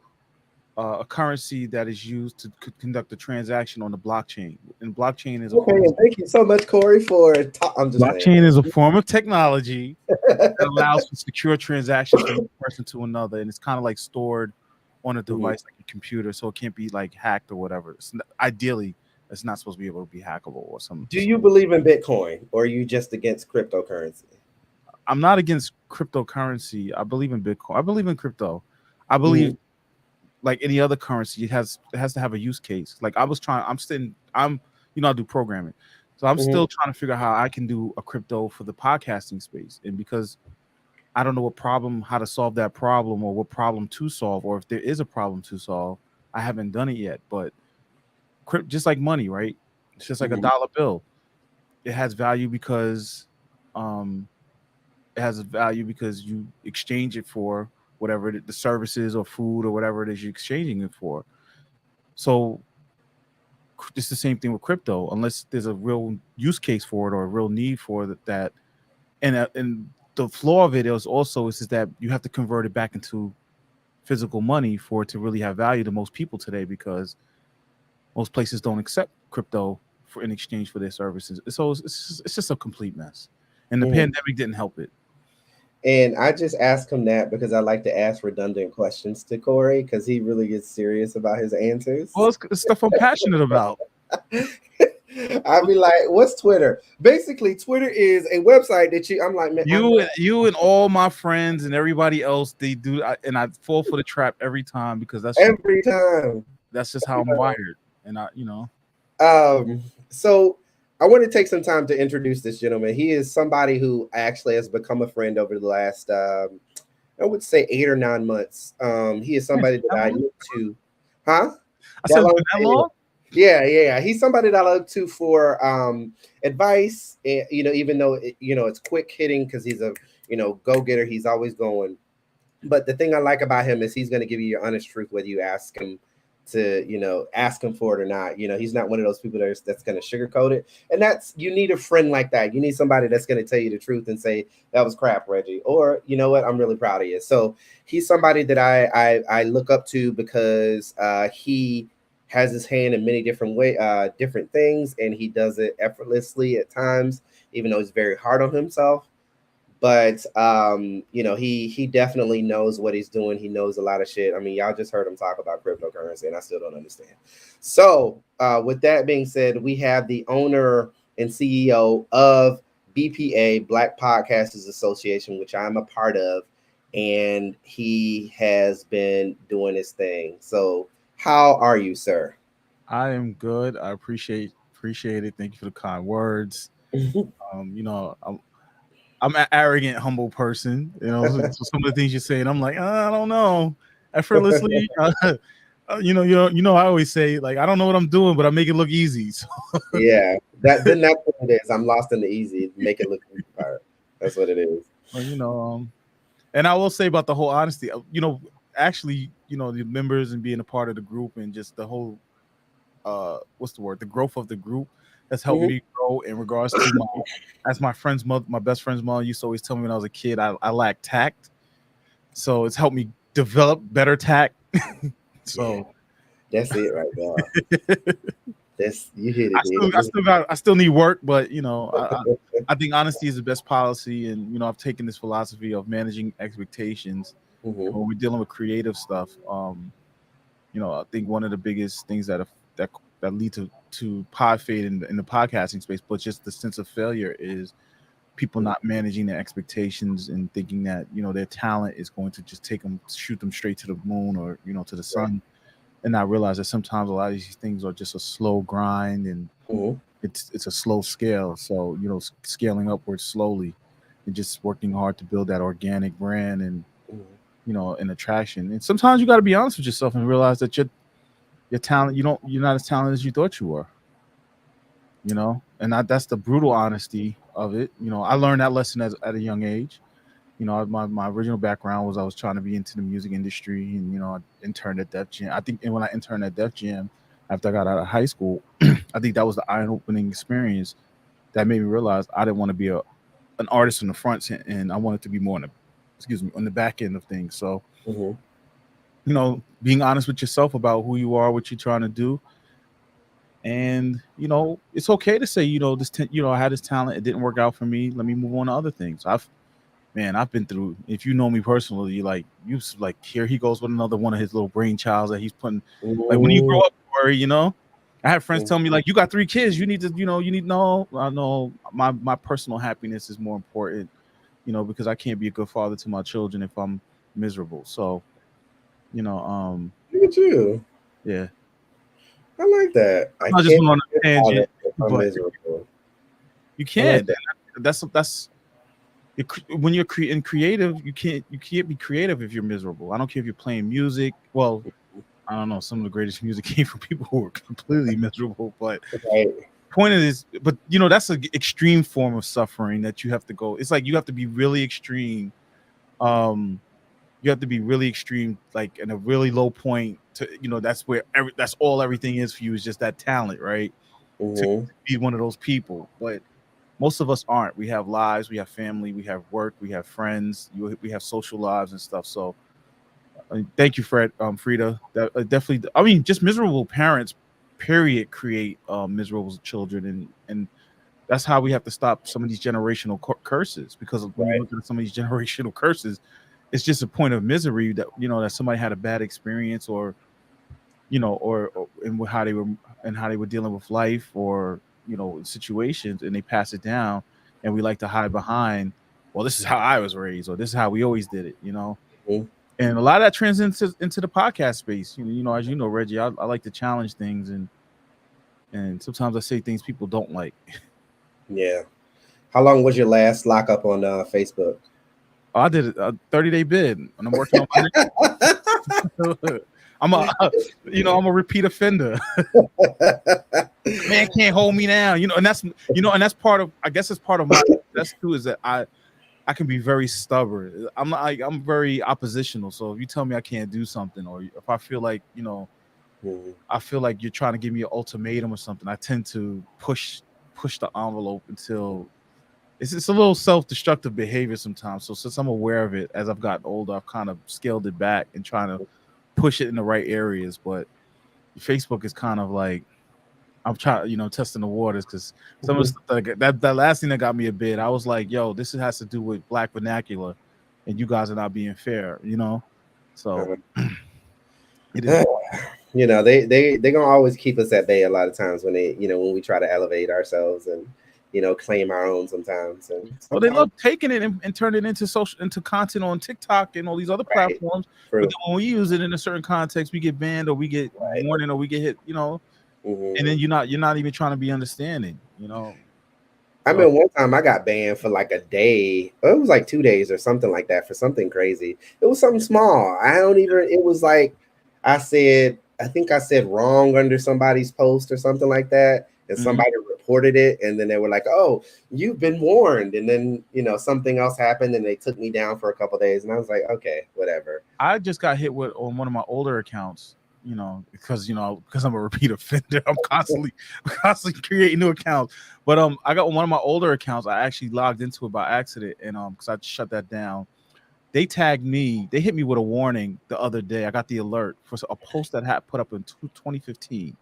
a currency that is used to conduct a transaction on the blockchain. And blockchain is and thank you so much, Corey, for blockchain is a form of technology that allows for secure transactions from one person to another, and it's kind of like stored on a device like a computer, so it can't be like hacked or whatever. Ideally, it's not supposed to be able to be hackable or something. Do you believe in Bitcoin, or are you just against cryptocurrency? I'm not against cryptocurrency. I believe in Bitcoin. I believe in crypto. I believe like any other currency, it has to have a use case. Like I do programming. So I'm still trying to figure out how I can do a crypto for the podcasting space. And because I don't know how to solve that problem or what problem to solve, or if there is a problem to solve, I haven't done it yet. But just like money, right? It's just like a dollar bill. It has value because you exchange it for whatever the services or food or whatever it is you're exchanging it for. So it's the same thing with crypto, unless there's a real use case for it or a real need for that. And the flaw of it is that you have to convert it back into physical money for it to really have value to most people today, because most places don't accept crypto in exchange for their services. So it's just a complete mess. And the pandemic didn't help it. And I just ask him that because I like to ask redundant questions to Corey, because he really gets serious about his answers. Well, it's stuff I'm passionate about. I'd be like, what's Twitter? Basically, Twitter is a website that I'm like, man. You and all my friends and everybody else, they do, and I fall for the trap every time, because that's just how I'm wired. And so I want to take some time to introduce this gentleman. He is somebody who actually has become a friend over the last, I would say 8 or 9 months. He is somebody that I look to. Huh? I said, that long? Yeah. He's somebody that I look to for advice. And, even though it's quick hitting, because he's a go-getter. He's always going. But the thing I like about him is he's going to give you your honest truth, whether you ask him to ask him for it or not. He's not one of those people that's going to sugarcoat it, and you need a friend like that. You need somebody that's going to tell you the truth and say, that was crap, Reggie, or you know what, I'm really proud of you. So he's somebody that I look up to, because he has his hand in many different things, and he does it effortlessly at times, even though he's very hard on himself. But he definitely knows what he's doing. He knows a lot of shit. I mean, y'all just heard him talk about cryptocurrency, and I still don't understand. So with that being said, we have the owner and CEO of BPA, Black Podcasters Association, which I'm a part of, and he has been doing his thing. So how are you, sir? I am good. I appreciate it. Thank you for the kind words. I'm an arrogant, humble person. So some of the things you're saying, I'm like, I don't know. Effortlessly, I always say, like, I don't know what I'm doing, but I make it look easy. So. Yeah, that's what it is. I'm lost in the easy, make it look easy part. That's what it is. Well, and I will say about the whole honesty, actually, the members and being a part of the group and just the whole, the growth of the group has helped me grow in regards to my friend's mother, my best friend's mom used to always tell me when I was a kid, I lack tact. So it's helped me develop better tact. So That's it right now. That's you hit it. I still need work, but you know, I think honesty is the best policy, and you know, I've taken this philosophy of managing expectations when we're dealing with creative stuff. You know, I think one of the biggest things that lead to pod fade in the podcasting space, but just the sense of failure is people not managing their expectations and thinking that, you know, their talent is going to just shoot them straight to the moon or, you know, to the sun, and not realize that sometimes a lot of these things are just a slow grind and it's a slow scale. So, you know, scaling upwards slowly and just working hard to build that organic brand and you know, an attraction. And sometimes you got to be honest with yourself and realize that your talent, you're not as talented as you thought you were. You know, and that's the brutal honesty of it. You know, I learned that lesson at a young age. You know, my original background was I was trying to be into the music industry, and you know, I interned at Def Jam. And when I interned at Def Jam after I got out of high school, I think that was the eye-opening experience that made me realize I didn't want to be an artist in the front, and I wanted to be more on the back end of things. So, you know, being honest with yourself about who you are, what you're trying to do, and you know, it's okay to say, you know, I had this talent, it didn't work out for me. Let me move on to other things. I've been through. If you know me personally, here he goes with another one of his little brainchilds that he's putting. Like when you grow up, worry, you know. I had friends tell me like, you got 3 kids, you need to know. I know my personal happiness is more important. You know, because I can't be a good father to my children if I'm miserable. So, you know, look at you. Yeah. I like that. I just went on a tangent. I'm miserable. You can't. That's when you're creative, you can't be creative if you're miserable. I don't care if you're playing music. Well, I don't know. Some of the greatest music came from people who were completely miserable, but point is, but you know, that's an extreme form of suffering that you have to go. It's like you have to be really extreme. You have to be really extreme, like in a really low point to, you know, that's where that's all everything is for you is just that talent, right? To be one of those people. But most of us aren't. We have lives, we have family, we have work, we have friends, we have social lives and stuff. So thank you, Frida. That definitely, I mean, just miserable parents period create miserable children, and that's how we have to stop some of these generational curses, because when you look at some of these generational curses, it's just a point of misery that, you know, that somebody had a bad experience, or you know, or in how they were dealing with life, or you know, situations, and they pass it down, and we like to hide behind, well, this is how I was raised, or this is how we always did it, you know. And a lot of that transcends into the podcast space. You know, as you know, Reggie, I like to challenge things, and sometimes I say things people don't like. Yeah. How long was your last lockup on Facebook? I did a 30-day bid, and I'm working on my I'm a repeat offender. Man can't hold me down, you know, and that's part of, I guess it's part of my that's too, is that I can be very stubborn. I'm very oppositional. So if you tell me I can't do something, or if I feel like, you know, I feel like you're trying to give me an ultimatum or something, I tend to push the envelope until it's a little self-destructive behavior sometimes. So since I'm aware of it, as I've gotten older, I've kind of scaled it back and trying to push it in the right areas. But Facebook is kind of like, I'm trying, you know, testing the waters, because some of the stuff that last thing that got me a bid, I was like, yo, this has to do with Black vernacular, and you guys are not being fair, you know. So it is. You know, they gonna always keep us at bay a lot of times when when we try to elevate ourselves and, you know, claim our own sometimes. And well, they love taking it and turning it into content on TikTok and all these other platforms. But then when we use it in a certain context, we get banned, or we get warning, or we get hit, you know. And then you're not even trying to be understanding, you know. I mean, one time I got banned for like a day. It was like 2 days or something like that, for something crazy. It was something small. It was like I think I said wrong under somebody's post or something like that. And somebody reported it, and then they were like, "Oh, you've been warned." And then, you know, something else happened, and they took me down for a couple of days. And I was like, "Okay, whatever." I just got hit with on one of my older accounts, you know, because I'm a repeat offender. I'm constantly creating new accounts. But I got one of my older accounts. I actually logged into it by accident, and because I shut that down. they tagged me. They hit me with a warning the other day. I got the alert for a post that had put up in 2015.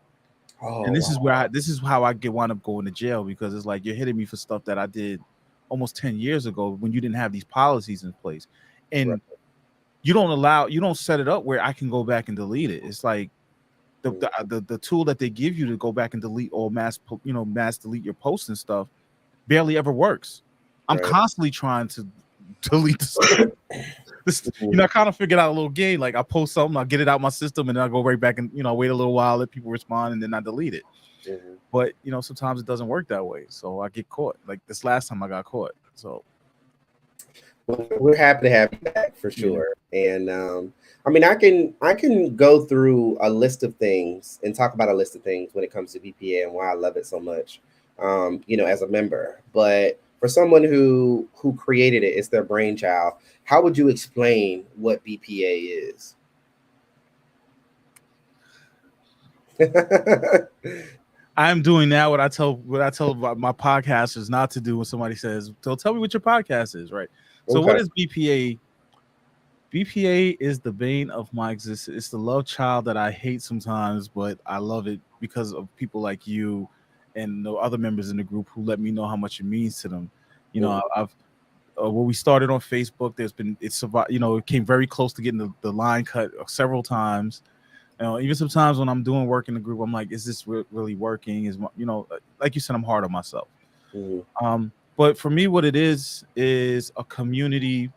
Oh, And this is where wow. this is how I wound up going to jail, because it's like you're hitting me for stuff that I did almost 10 years ago when you didn't have these policies in place. And Right. you don't set it up where I can go back and delete it. It's like the tool that they give you to go back and delete or mass delete your posts and stuff barely ever works. I'm Right. constantly trying to delete the stuff. I kind of figured out a little game. Like I post something, I'll get it out my system, and then I'll go right back and wait a little while, let people respond, and then I delete it. Mm-hmm. But sometimes it doesn't work that way, so I get caught. Like this last time I got caught. So we're happy to have you back for sure. Yeah. And I mean, I can go through a list of things and talk about a list of things when it comes to BPA and why I love it so much, as a member. But for someone who created it, it's their brainchild. How would you explain what BPA is? I'm doing now what I tell my podcasters not to do when somebody says, "So tell me what your podcast is," right? So what is BPA? BPA is the bane of my existence. It's the love child that I hate sometimes, but I love it because of people like you and the other members in the group who let me know how much it means to them. I've when we started on Facebook, it came very close to getting the line cut several times. Even sometimes when I'm doing work in the group, I'm like, is this really working? Like you said, I'm hard on myself. Mm-hmm. But for me, what it is a community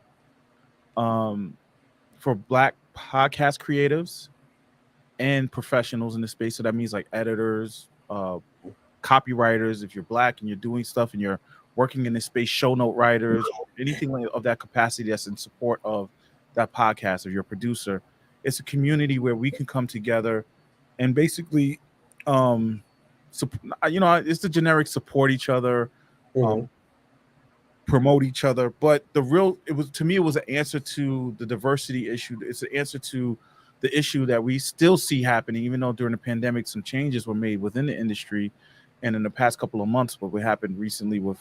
for Black podcast creatives and professionals in the space. So that means like editors, copywriters, if you're Black and you're doing stuff and you're working in this space, show note writers, anything of that capacity that's in support of that podcast, if you're a producer. It's a community where we can come together and basically, it's the generic support each other, Mm-hmm. promote each other. But it was an answer to the diversity issue. It's an answer to the issue that we still see happening, even though during the pandemic some changes were made within the industry, and in the past couple of months, what happened recently with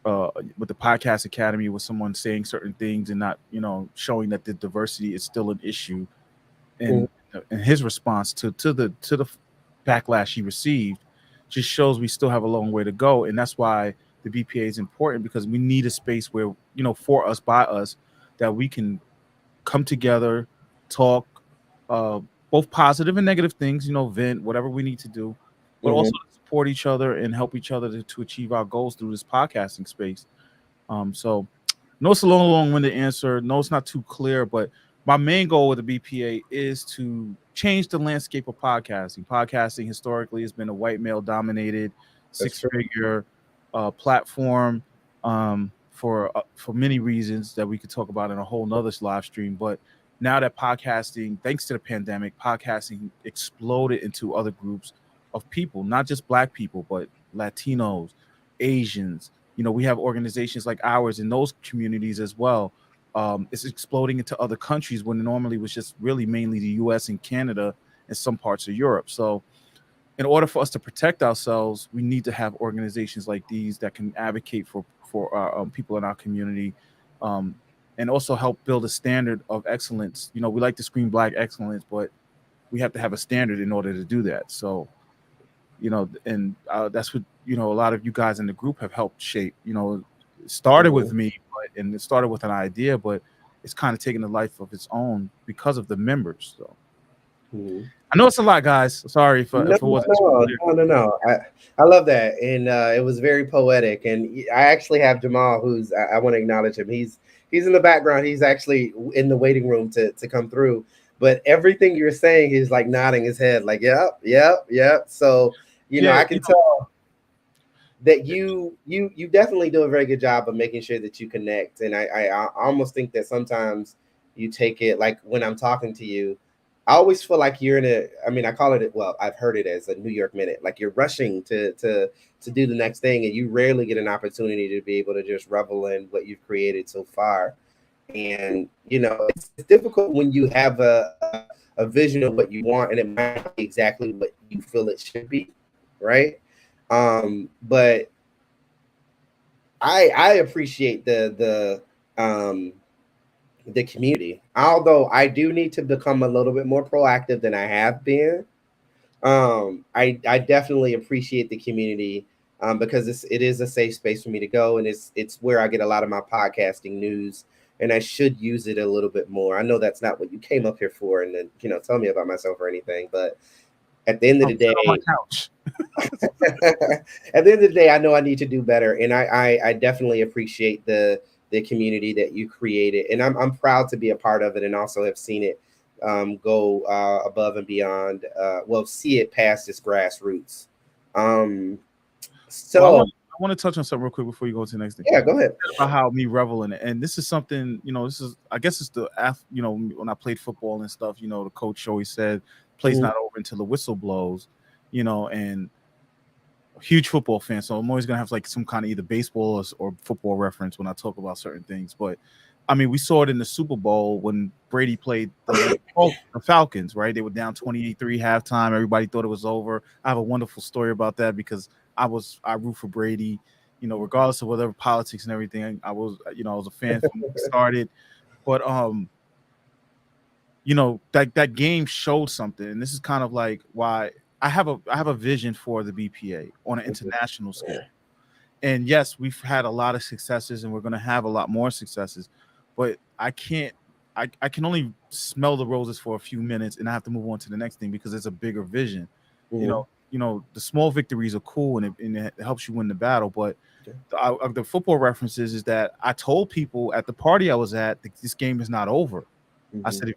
the Podcast Academy, with someone saying certain things and not showing that the diversity is still an issue. And his response to the backlash he received just shows we still have a long way to go. And that's why the BPA is important, because we need a space where, for us, by us, that we can come together, talk, both positive and negative things, vent, whatever we need to do, but also to support each other and help each other to achieve our goals through this podcasting space. So no, it's a long-winded answer. No, it's not too clear, but my main goal with the BPA is to change the landscape of podcasting. Podcasting historically has been a white male dominated, six-figure platform for many reasons that we could talk about in a whole nother live stream. But now that podcasting, thanks to the pandemic, podcasting exploded into other groups of people, not just Black people, but Latinos, Asians. We have organizations like ours in those communities as well. It's exploding into other countries when it normally was just really mainly the US and Canada and some parts of Europe. So in order for us to protect ourselves, we need to have organizations like these that can advocate for our people in our community, and also help build a standard of excellence. We like to scream Black excellence, but we have to have a standard in order to do that. So, and that's what, a lot of you guys in the group have helped shape. It started with me, and it started with an idea, but it's kind of taken a life of its own because of the members. So I know it's a lot, guys. Sorry if it wasn't too clear. No. I love that, and it was very poetic. And I actually have Jamal, who's I want to acknowledge him. He's in the background. He's actually in the waiting room to come through. But everything you're saying, he's like nodding his head, like, yep. So I can tell that you definitely do a very good job of making sure that you connect. And I almost think that sometimes you take it, like when I'm talking to you, I always feel like you're I call it, well, I've heard it as a New York minute, like you're rushing to do the next thing, and you rarely get an opportunity to be able to just revel in what you've created so far. And it's difficult when you have a vision of what you want, and it might not be exactly what you feel it should be, right? But I appreciate the the community. Although I do need to become a little bit more proactive than I have been. I definitely appreciate the community because it is a safe space for me to go, and it's where I get a lot of my podcasting news, and I should use it a little bit more. I know that's not what you came up here for, and then tell me about myself or anything, but at the end of the day, on my couch. at the end of the day, I know I need to do better, and I definitely appreciate the community that you created, and I'm proud to be a part of it, and also have seen it go above and beyond. Well, see it past its grassroots. So Well, I want to touch on something real quick before you go to the next thing. Yeah, go ahead. About how me revel in it, and this is something this is I guess it's the when I played football and stuff. The coach always said, "Play's not over until the whistle blows," and huge football fan, so I'm always gonna have like some kind of either baseball or football reference when I talk about certain things. But I mean, we saw it in the Super Bowl when Brady played the Falcons, right? They were down 28-3 halftime. Everybody thought it was over. I have a wonderful story about that because I root for Brady, regardless of whatever politics and everything. I was a fan from when it started. But that game showed something, and this is kind of like why I have a vision for the BPA on an international scale. And yes, we've had a lot of successes, and we're going to have a lot more successes. But I can only smell the roses for a few minutes, and I have to move on to the next thing because it's a bigger vision. The small victories are cool, and it helps you win the battle. But the football references is that I told people at the party I was at, this game is not over. I said,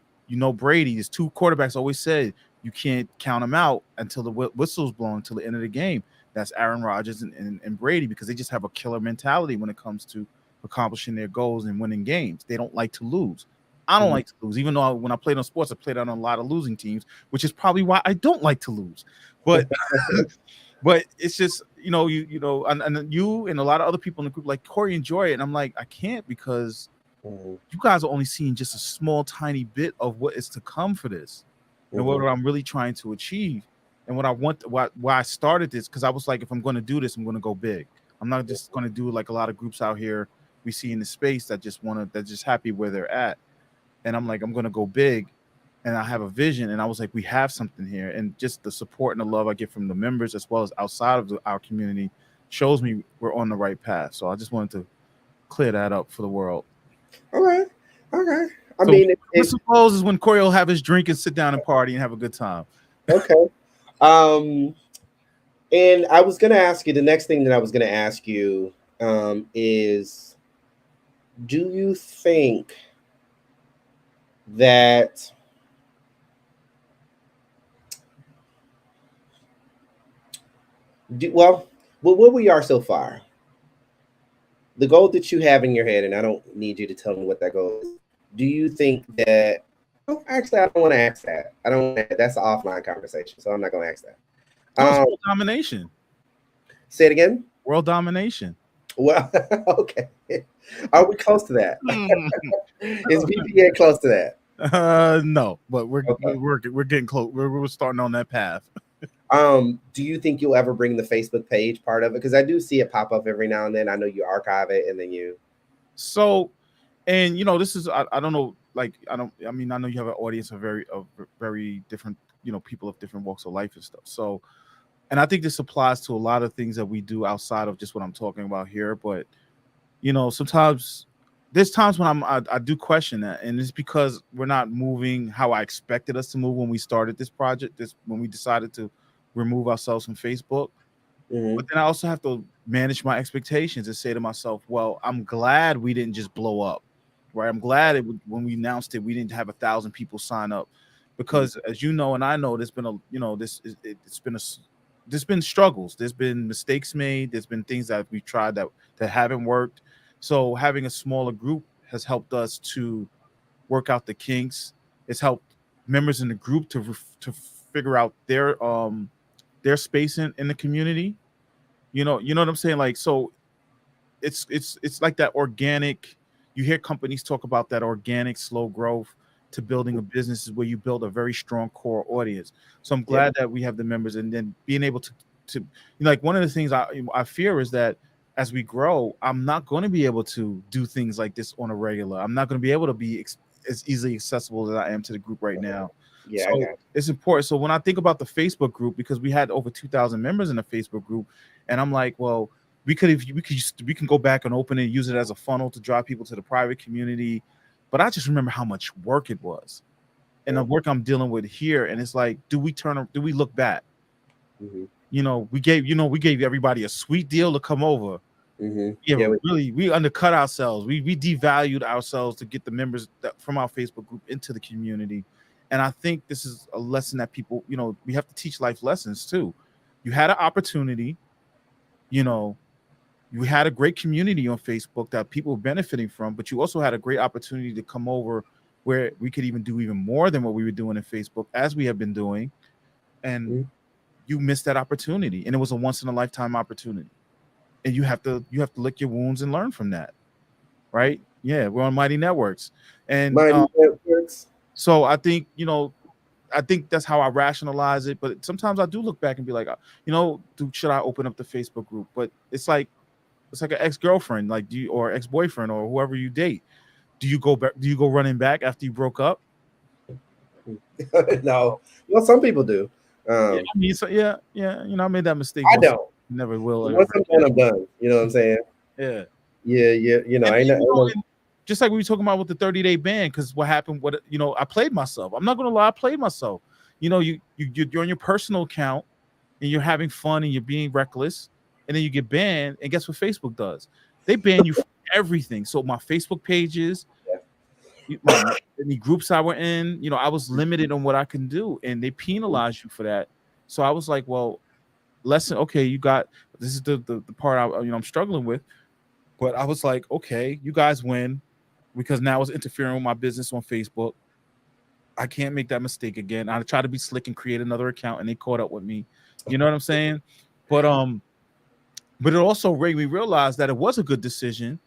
Brady, there's two quarterbacks always said you can't count them out until the whistle's blown until the end of the game. That's Aaron Rodgers and Brady, because they just have a killer mentality when it comes to accomplishing their goals and winning games. They don't like to lose. I don't like to lose, even though when I played on sports, I played on a lot of losing teams, which is probably why I don't like to lose. But but it's just and you and a lot of other people in the group like Corey enjoy it, and I'm like, I can't because you guys are only seeing just a small, tiny bit of what is to come for this, and what I'm really trying to achieve, and what I want. Why I started this, because I was like, if I'm going to do this, I'm going to go big. I'm not just going to do like a lot of groups out here we see in the space that just happy where they're at, and I'm like, I'm going to go big, and I have a vision, and I was like, we have something here, and just the support and the love I get from the members as well as outside of our community shows me we're on the right path. So I just wanted to clear that up for the world. Okay. I So mean, I suppose is when Corey will have his drink and sit down and party and have a good time. Okay. And I was going to ask you, the next thing that I was going to ask you is, do you think that where we are so far, the goal that you have in your head, and I don't need you to tell me what that goal is. Do you think that? Oh, actually, I don't want to ask that. I don't. That's an offline conversation, so I'm not going to ask that. World domination. Say it again. World domination. Well, okay. Are we close to that? Is BPA close to that? No, but we're getting close. We're starting on that path. Do you think you'll ever bring the Facebook page part of it? Because I do see it pop up every now and then. I know you archive it and then you. So, and this is I don't know. Like I know you have an audience of very different people of different walks of life and stuff. So, and I think this applies to a lot of things that we do outside of just what I'm talking about here. But sometimes there's times when I do question that, and it's because we're not moving how I expected us to move when we started this project. When we decided to remove ourselves from Facebook. But then I also have to manage my expectations and say to myself, well, I'm glad we didn't just blow up, right? I'm glad when we announced it, we didn't have 1,000 people sign up, because as you know, and I know, there's been there's been struggles, there's been mistakes made, there's been things that we've tried that haven't worked. So having a smaller group has helped us to work out the kinks. It's helped members in the group to figure out their space in the community. You know what I'm saying? Like, so it's like that organic. You hear companies talk about that organic, slow growth to building a business, is where you build a very strong core audience. So I'm glad that we have the members, and then being able to like, one of the things I fear is that as we grow, I'm not going to be able to do things like this on a regular. I'm not going to be able to be as easily accessible as I am to the group right now. Yeah, So it's important. So when I think about the Facebook group, because we had over 2,000 members in the Facebook group, and I'm like, well, we can go back and open it, use it as a funnel to drive people to the private community. But I just remember how much work it was, and the work I'm dealing with here. And it's like, do we look back? Mm-hmm. We gave everybody a sweet deal to come over. Mm-hmm. Yeah, we undercut ourselves. We devalued ourselves to get the members from our Facebook group into the community. And I think this is a lesson that people, we have to teach life lessons too. You had an opportunity, you had a great community on Facebook that people were benefiting from, but you also had a great opportunity to come over where we could even do even more than what we were doing in Facebook, as we have been doing. And you missed that opportunity. And it was a once in a lifetime opportunity. And you have to lick your wounds and learn from that, right? Yeah, we're on Mighty Networks, and Networks. So I think I think that's how I rationalize it. But sometimes I do look back and be like, should I open up the Facebook group? But it's like an ex-girlfriend, like or ex-boyfriend or whoever you date. Do you go back? Do you go running back after you broke up? No, well, some people do. I mean, so I made that mistake. I don't. Never will. Once I'm done, I'm done. You know what I'm saying? Yeah. Just like we were talking about with the 30-day ban, because what happened? I played myself. I'm not gonna lie, I played myself. You're on your personal account and you're having fun and you're being reckless, and then you get banned. And guess what Facebook does? They ban you from everything. So my Facebook pages, any groups I were in, I was limited on what I can do, and they penalize you for that. So I was like, well, lesson. Okay, this is the part I'm struggling with. But I was like, okay, you guys win, because now it's interfering with my business on Facebook. I can't make that mistake again. I tried to be slick and create another account, and they caught up with me. You know what I'm saying? But it also made me realize that it was a good decision,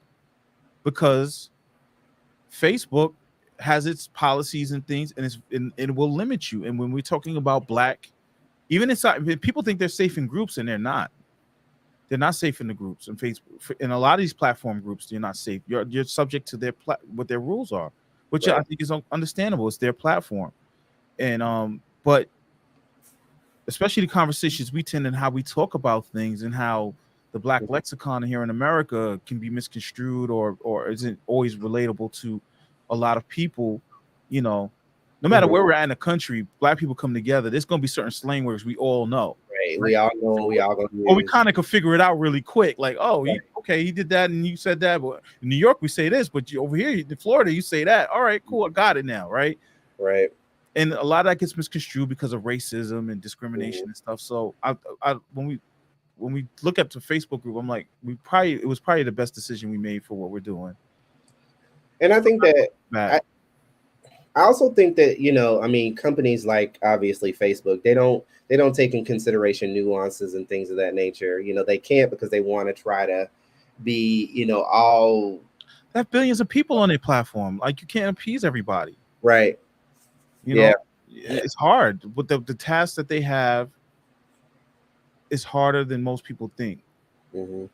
because Facebook has its policies and things, and it will limit you. And when we're talking about Black, even inside, people think they're safe in groups, and they're not. They're not safe in the groups and Facebook. In a lot of these platform groups, you're not safe. You're subject to what their rules are, which I think is understandable. It's their platform, and but especially the conversations we tend and how we talk about things, and how the Black lexicon here in America can be misconstrued or isn't always relatable to a lot of people. No matter where we're at in the country, Black people come together. There's going to be certain slang words we all know. Right. We all know. We all going to. Or we kind of could figure it out really quick. Like, he did that, and you said that. But in New York, we say this, but over here in Florida, you say that. All right, cool. I got it now. Right. Right. And a lot of that gets misconstrued because of racism and discrimination and stuff. So when we look at the Facebook group, I'm like, it was probably the best decision we made for what we're doing. And I think that I also think that, companies like obviously Facebook, they don't take in consideration nuances and things of that nature. They can't, because they want to try to be, all. They have billions of people on their platform. Like, you can't appease everybody. Right. It's hard. But the task that they have is harder than most people think. And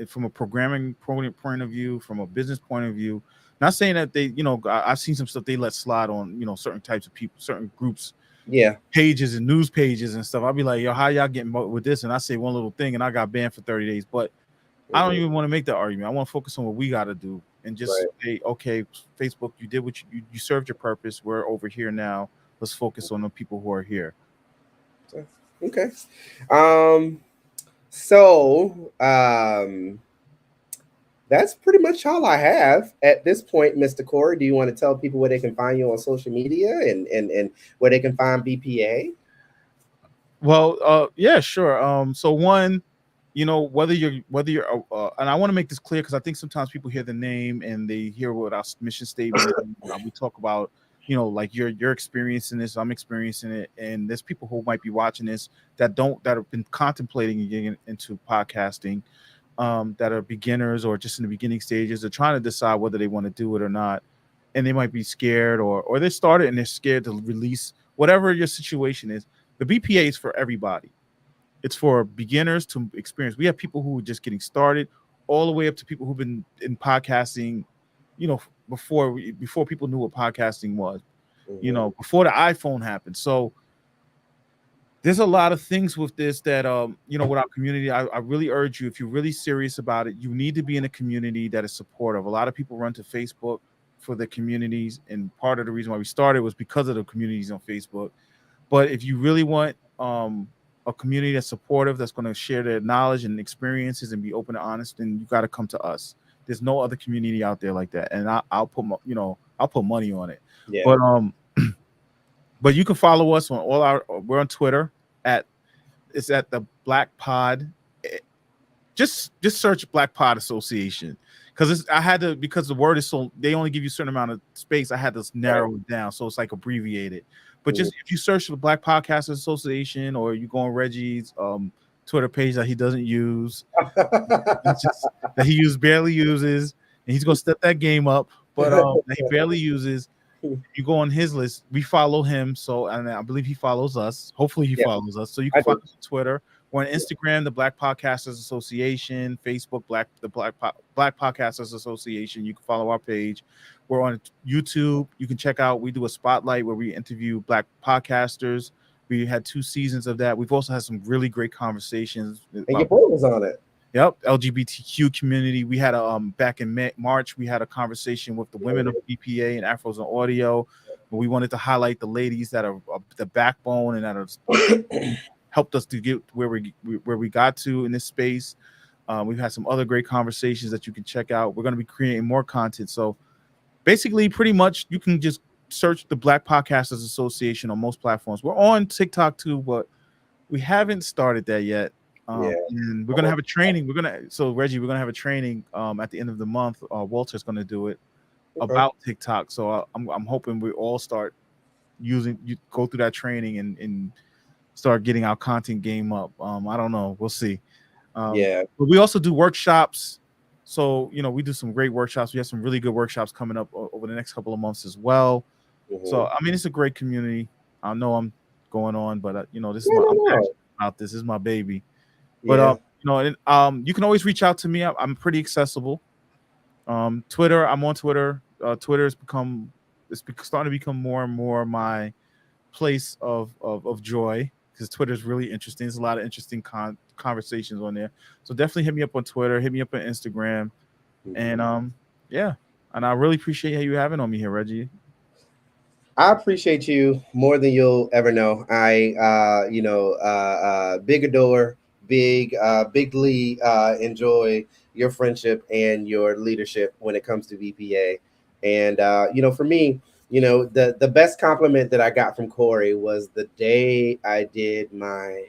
from a programming point of view, from a business point of view, not saying that they, I've seen some stuff they let slide on, certain types of people, certain groups, pages and news pages and stuff. I'll be like, yo, how y'all getting with this? And I say one little thing, and I got banned for 30 days. But I don't even want to make that argument. I want to focus on what we got to do, and just say, okay, Facebook, you did what you served your purpose. We're over here now. Let's focus on the people who are here. Okay. So that's pretty much all I have at this point, Mr. Corey. Do you want to tell people where they can find you on social media and where they can find BPA? Well, yeah, sure. So one, whether you're and I want to make this clear, because I think sometimes people hear the name and they hear what our mission statement is. We talk about, like you're experiencing this, I'm experiencing it, and there's people who might be watching this that have been contemplating getting into podcasting, that are beginners or just in the beginning stages. They're trying to decide whether they want to do it or not, and they might be scared, or they started and they're scared to release. Whatever your situation is, the BPA is for everybody. It's for beginners to experience. We have people who are just getting started, all the way up to people who've been in podcasting, you know, before people knew what podcasting was, you know, before the iPhone happened. So there's a lot of things with this that you know, with our community. I really urge you, if you're really serious about it, you need to be in a community that is supportive. A lot of people run to Facebook for the communities, and part of the reason why we started was because of the communities on Facebook. But if you really want a community that's supportive, that's going to share their knowledge and experiences and be open and honest, then you got to come to us. There's no other community out there like that, and I'll put I'll put money on it. Yeah. But you can follow us on we're on Twitter it's at the Black Pod. Just search Black Pod Association, because because the word is so, they only give you a certain amount of space. I had to narrow it down, so it's like abbreviated. But just if you search the Black Podcasters Association, or you go on Reggie's Twitter page that he doesn't use, that he barely uses, and he's gonna step that game up, but that he barely uses. You go on his list. We follow him, so, and I believe he follows us. Hopefully, he follows us. So you can follow us on Twitter. We're on Instagram, the Black Podcasters Association. Facebook, the Black Podcasters Association. You can follow our page. We're on YouTube. You can check out. We do a spotlight where we interview Black podcasters. We had 2 seasons of that. We've also had some really great conversations. And your boy was on it. Yep, LGBTQ community. We had back in March, we had a conversation with the women of BPA and Afros and Audio. We wanted to highlight the ladies that are the backbone and that have helped us to get where we got to in this space. We've had some other great conversations that you can check out. We're going to be creating more content. So basically, pretty much, you can just search the Black Podcasters Association on most platforms. We're on TikTok too, but we haven't started that yet. And we're gonna have a training. Reggie, we're gonna have a training at the end of the month. Walter's gonna do it about TikTok. So I'm hoping we all start go through that training and start getting our content game up. I don't know. We'll see. But we also do workshops. So, you know, we do some great workshops. We have some really good workshops coming up over the next couple of months as well. So, I mean, it's a great community. I know I'm going on, but you know, I'm passionate about this. This is my baby. But you know, you can always reach out to me. I'm pretty accessible. Twitter, I'm on Twitter. Twitter it's starting to become more and more my place of joy, because Twitter is really interesting. There's a lot of interesting conversations on there. So definitely hit me up on Twitter. Hit me up on Instagram, and and I really appreciate you having on me here, Reggie. I appreciate you more than you'll ever know. Big adore. Bigly enjoy your friendship and your leadership when it comes to VPA. And for me, the best compliment that I got from Corey was the day I did my,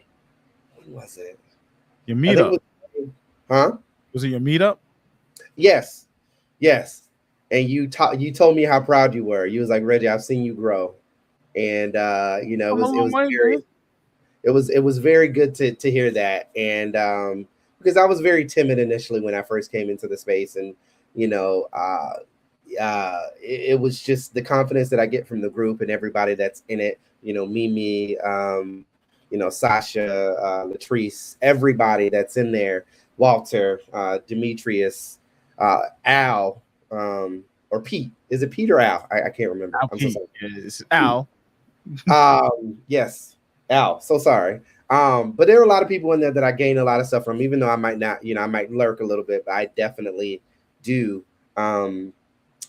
when was it? Your meetup. Was it your meetup? Yes. And you told me how proud you were. You was like, Reggie, I've seen you grow. And it was very good to hear that. And because I was very timid initially when I first came into the space, and it was just the confidence that I get from the group and everybody that's in it. Mimi, Sasha, Latrice, everybody that's in there, Walter, Demetrius, Al, or Pete. Is it Pete or Al? I can't remember. I'm so sorry. It's Al. Yes. Al, so sorry. But there are a lot of people in there that I gain a lot of stuff from, even though I might not, I might lurk a little bit, but I definitely do,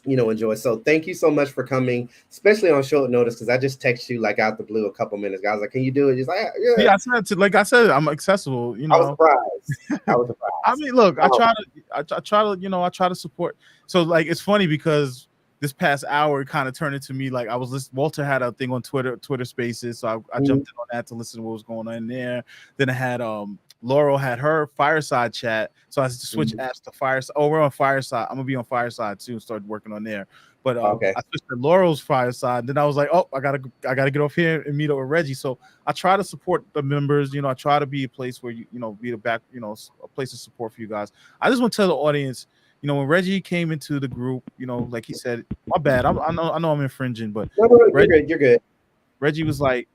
enjoy. So thank you so much for coming, especially on short notice, because I just texted you like out the blue a couple minutes ago. I was like, can you do it? He's like, yeah. I said, I'm accessible. I was surprised. I mean, look, I try to support. So like, it's funny because this past hour kind of turned into me like I was listening. Walter had a thing on Twitter Spaces, so I jumped in on that to listen to what was going on in there. Then I had Laurel had her Fireside chat, so I switched apps to Fireside. Oh, we're on Fireside. I'm gonna be on Fireside too and start working on there. But I switched to Laurel's Fireside. Then I was like, oh, I gotta get off here and meet up with Reggie. So I try to support the members. I try to be a place where be the back, a place of support for you guys. I just want to tell the audience. When Reggie came into the group, like he said, my bad. I know I'm infringing, but no, you're good. Reggie was like,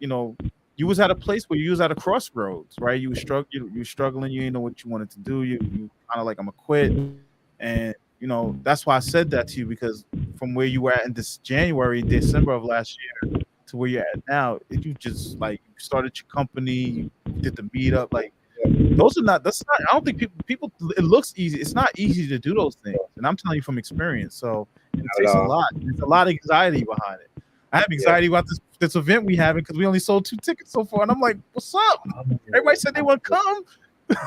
you was at a place where you was at a crossroads, right? You were struggling, you didn't know what you wanted to do. You kind of like, I'm gonna quit. And that's why I said that to you, because from where you were at in this December of last year to where you're at now, you just like started your company, you did the meetup, like that's not, I don't think people, it looks easy. It's not easy to do those things. And I'm telling you from experience. So it takes a lot. There's a lot of anxiety behind it. I have anxiety about this event we having because we only sold 2 tickets so far. And I'm like, what's up? Everybody said they want to come.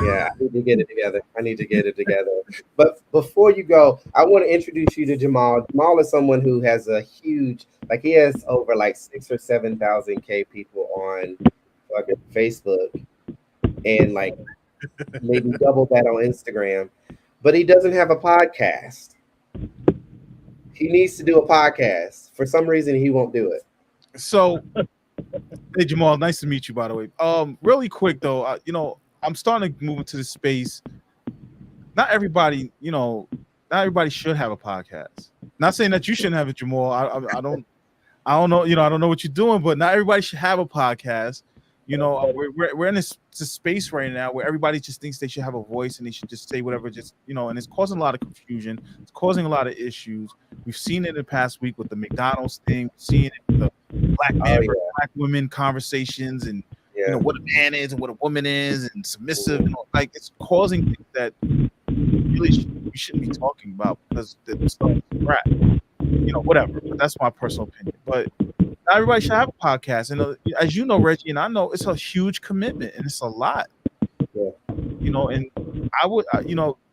Yeah, I need to get it together. But before you go, I want to introduce you to Jamal. Jamal is someone who has a huge, like he has over like 6,000 or 7,000 people on fucking Facebook, and like maybe double that on Instagram. But he doesn't have a podcast. He needs to do a podcast. For some reason, he won't do it. So, hey Jamal, nice to meet you. By the way, really quick though, I'm starting to move into the space. Not everybody should have a podcast. Not saying that you shouldn't have it, Jamal. I don't know. I don't know what you're doing, but not everybody should have a podcast. We're in this space right now where everybody just thinks they should have a voice and they should just say whatever, and it's causing a lot of confusion. It's causing a lot of issues. We've seen it in the past week with the McDonald's thing. We've seen it with the black man versus black women conversations, and what a man is and what a woman is, and submissive. Like it's causing things that really we shouldn't be talking about because the stuff is crap. Whatever. But that's my personal opinion. But not everybody should have a podcast. And as you know, Reggie, and I know, it's a huge commitment and it's a lot. Yeah. And I would,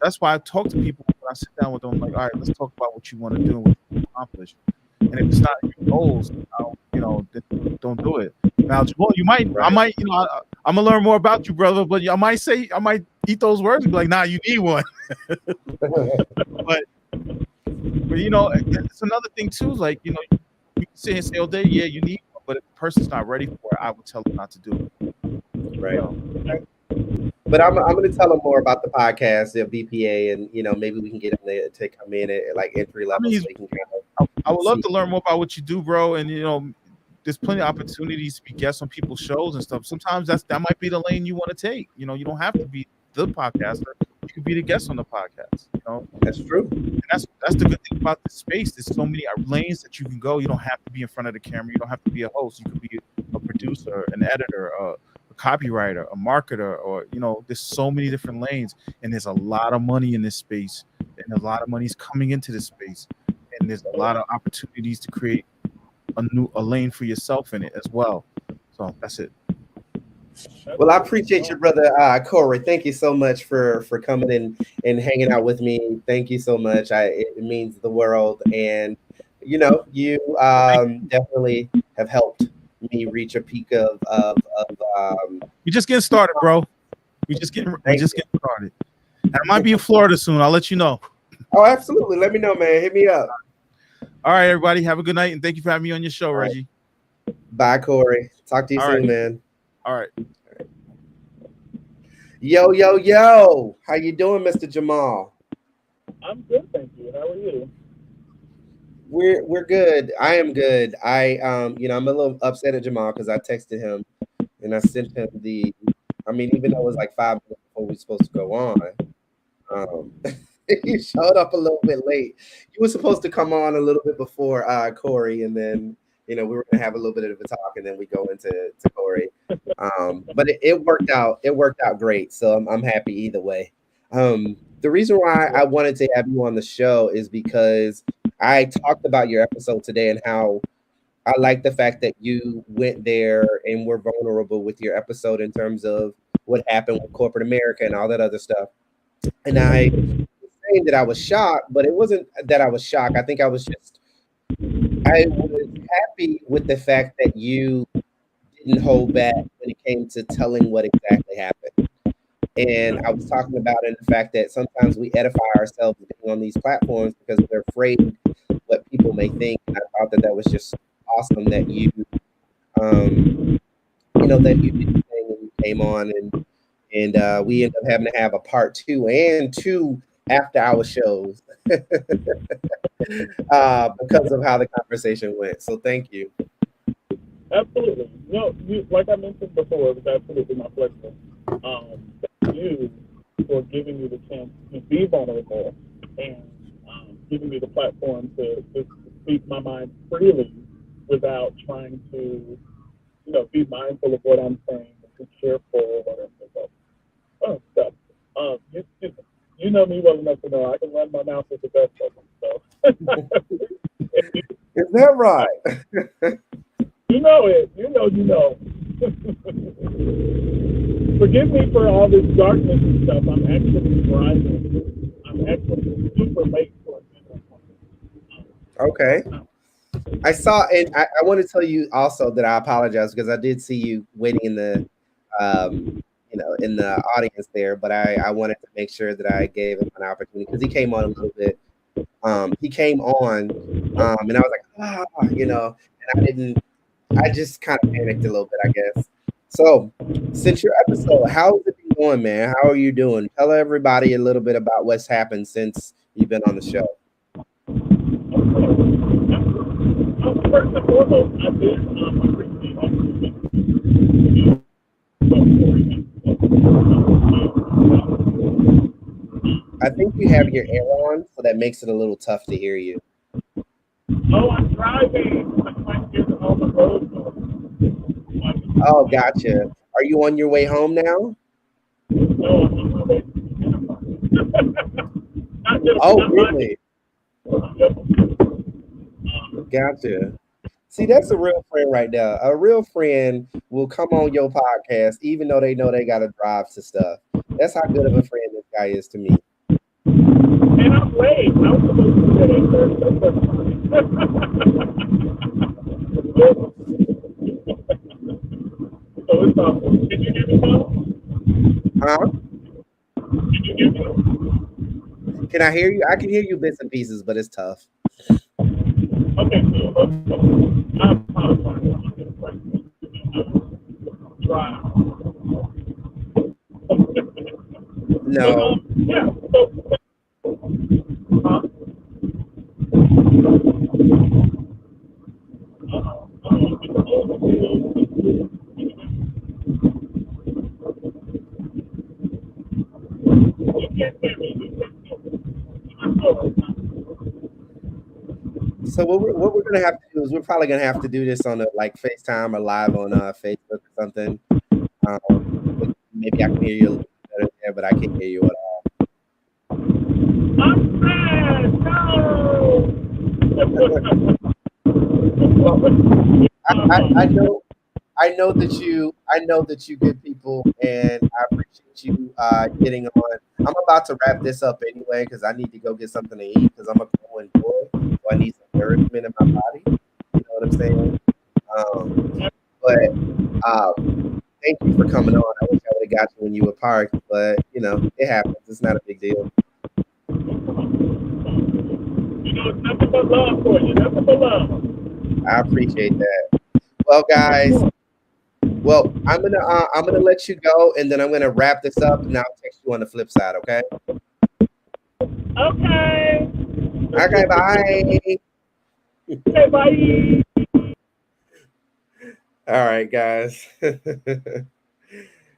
that's why I talk to people when I sit down with them. Like, all right, let's talk about what you want to do and what you want to accomplish. And if it's not your goals, don't do it. Now, Jamal, I might, I'm gonna learn more about you, brother. But I might eat those words and be like, nah, you need one. but it's another thing too. Like, you can sit and say all day, yeah, you need one, but if the person's not ready for it, I would tell them not to do it. Right. But I'm going to tell them more about the podcast, the BPA, and maybe we can get them there to come in at like entry level. So they can I would love to learn more about what you do, bro. And there's plenty of opportunities to be guests on people's shows and stuff. Sometimes that might be the lane you want to take. You don't have to be the podcaster. You could be the guest on the podcast. That's true. And that's the good thing about this space. There's so many lanes that you can go. You don't have to be in front of the camera. You don't have to be a host. You could be a producer, an editor, a copywriter, a marketer, or there's so many different lanes. And there's a lot of money in this space, and a lot of money is coming into this space, and there's a lot of opportunities to create a lane for yourself in it as well. So that's it. Well, I appreciate you, brother Corey. Thank you so much for coming in and hanging out with me. Thank you so much. It means the world. And you definitely have helped me reach a peak of We're just getting started, bro. We're just getting started. And I might be in Florida soon. I'll let you know. Oh, absolutely. Let me know, man. Hit me up. All right, everybody. Have a good night, and thank you for having me on your show, Reggie. Bye, Corey. Talk to you soon, man. All right. Yo. How you doing, Mr. Jamal? I'm good, thank you. How are you? We're good. I am good. I'm a little upset at Jamal because I texted him and I sent him even though it was like 5 minutes before we were supposed to go on, he showed up a little bit late. He was supposed to come on a little bit before Corey, and then we were gonna have a little bit of a talk, and then we go into Corey. But it worked out. It worked out great. So I'm happy either way. The reason why I wanted to have you on the show is because I talked about your episode today and how I like the fact that you went there and were vulnerable with your episode in terms of what happened with corporate America and all that other stuff. And I was saying that I was shocked, but it wasn't that I was shocked. I think I was happy with the fact that you didn't hold back when it came to telling what exactly happened. And I was talking about it in the fact that sometimes we edify ourselves on these platforms because we're afraid what people may think. And I thought that was just awesome that you, that you did the thing when you came on, and we ended up having to have a part 2 and 2 after our shows because of how the conversation went. So thank you. Absolutely. No, you, like I mentioned before, it was absolutely my pleasure. Thank you for giving me the chance to be vulnerable and giving me the platform to speak my mind freely without trying to, be mindful of what I'm saying and be careful of stuff. You know me well enough to know I can run my mouth with the best of them. So Is that right? you know it. You know. Forgive me for all this darkness and stuff. I'm actually driving. I'm actually super late for it. Okay. I saw, and I want to tell you also that I apologize because I did see you waiting in the, in the audience there, but I wanted to make sure that I gave him an opportunity because he came on a little bit. He came on, and I was like, and I just kind of panicked a little bit, I guess. So, since your episode, how's it been going, man? How are you doing? Tell everybody a little bit about what's happened since you've been on the show. First and foremost, I did appreciate I think you have your air on, so that makes it a little tough to hear you. Oh, I'm driving. I'm trying to get on the road. Oh, gotcha. Are you on your way home now? No, I'm on my way. Oh, really? Gotcha. See, that's a real friend right there. A real friend will come on your podcast even though they know they got to drive to stuff. That's how good of a friend this guy is to me. And I'm late. I'm supposed to get in there. So it's awesome. Can you hear me now? Huh? Can you hear me? Can I hear you? I can hear you bits and pieces, but it's tough. Okay, I'm drive. No. Yeah. So what we're gonna have to do is we're probably gonna have to do this on a like FaceTime or live on Facebook or something. Maybe I can hear you a little bit better there, but I can't hear you at all. I know that you good people, and I appreciate you getting on. I'm about to wrap this up anyway because I need to go get something to eat because I'm a growing boy, so I need some nourishment in my body. You know what I'm saying? But thank you for coming on. I wish I would have got you when you were parked, but it happens. It's not a big deal. It's nothing but love for you. Nothing but love. I appreciate that. Well, guys. Well, I'm gonna let you go, and then I'm gonna wrap this up, and I'll text you on the flip side. Okay. Okay. Okay. Bye. Okay. Bye. All right, guys.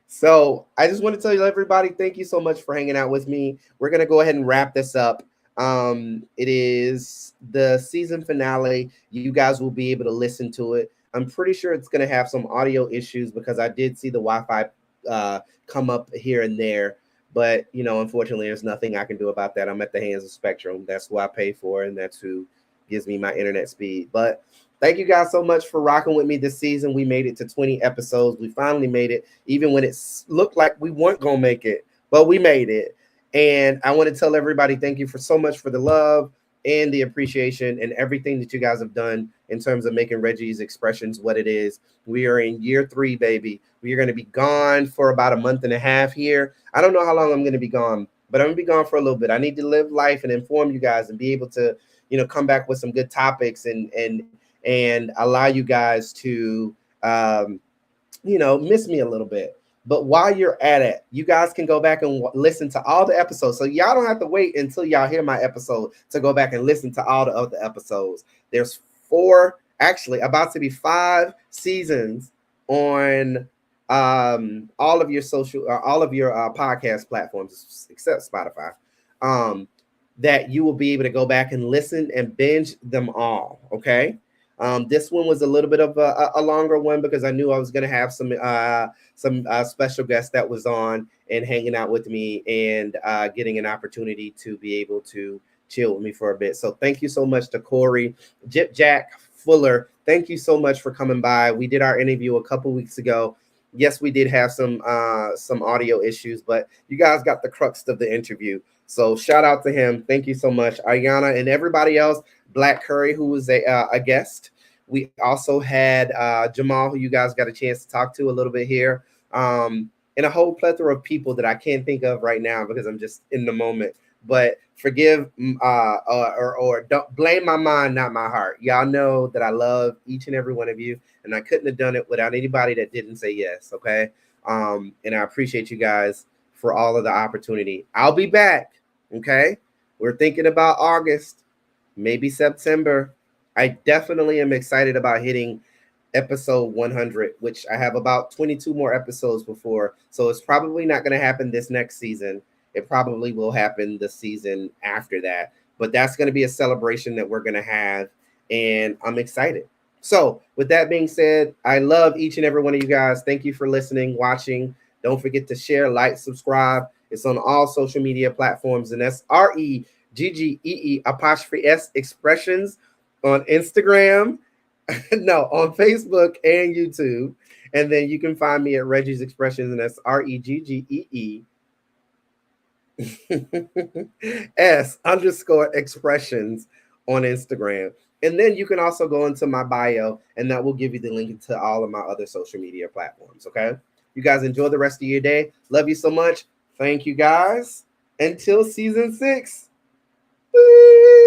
So I just want to tell you, everybody, thank you so much for hanging out with me. We're gonna go ahead and wrap this up. It is the season finale. You guys will be able to listen to it. I'm pretty sure it's going to have some audio issues because I did see the Wi-Fi come up here and there. But, unfortunately, there's nothing I can do about that. I'm at the hands of Spectrum. That's who I pay for, and that's who gives me my internet speed. But thank you guys so much for rocking with me this season. We made it to 20 episodes. We finally made it, even when it looked like we weren't going to make it. But we made it. And I want to tell everybody thank you for so much for the love and the appreciation and everything that you guys have done in terms of making Reggie's Expressions what it is. We are in year 3, baby. We are going to be gone for about a month and a half here. I don't know how long I'm going to be gone, but I'm going to be gone for a little bit. I need to live life and inform you guys and be able to, come back with some good topics and allow you guys to, miss me a little bit. But while you're at it, you guys can go back and listen to all the episodes. So y'all don't have to wait until y'all hear my episode to go back and listen to all the other episodes. There's 4 actually about to be 5 seasons on all of your podcast platforms except Spotify. That you will be able to go back and listen and binge them all. Okay. This one was a little bit of a longer one because I knew I was going to have some special guests that was on and hanging out with me and getting an opportunity to be able to chill with me for a bit. So thank you so much to Corey, Jip Jack Fuller. Thank you so much for coming by. We did our interview a couple weeks ago. Yes, we did have some audio issues, but you guys got the crux of the interview. So shout out to him. Thank you so much, Ayana, and everybody else. Black Curry, who was a guest. We also had Jamal, who you guys got a chance to talk to a little bit here, and a whole plethora of people that I can't think of right now because I'm just in the moment. But forgive or don't blame my mind, not my heart. Y'all know that I love each and every one of you, and I couldn't have done it without anybody that didn't say yes. Okay, and I appreciate you guys for all of the opportunity. I'll be back. Okay, we're thinking about August, maybe September. I definitely am excited about hitting episode 100, which I have about 22 more episodes before. So it's probably not going to happen this next season. It probably will happen the season after that. But that's going to be a celebration that we're going to have. And I'm excited. So with that being said, I love each and every one of you guys. Thank you for listening, watching. Don't forget to share, like, subscribe. It's on all social media platforms. And that's REGGEE''S Expressions on Instagram, on Facebook and YouTube. And then you can find me at Reggie's Expressions, and that's REGGEE''S_expressions on Instagram. And then you can also go into my bio, and that will give you the link to all of my other social media platforms. Okay. You guys enjoy the rest of your day. Love you so much. Thank you guys. Until season 6. Woo!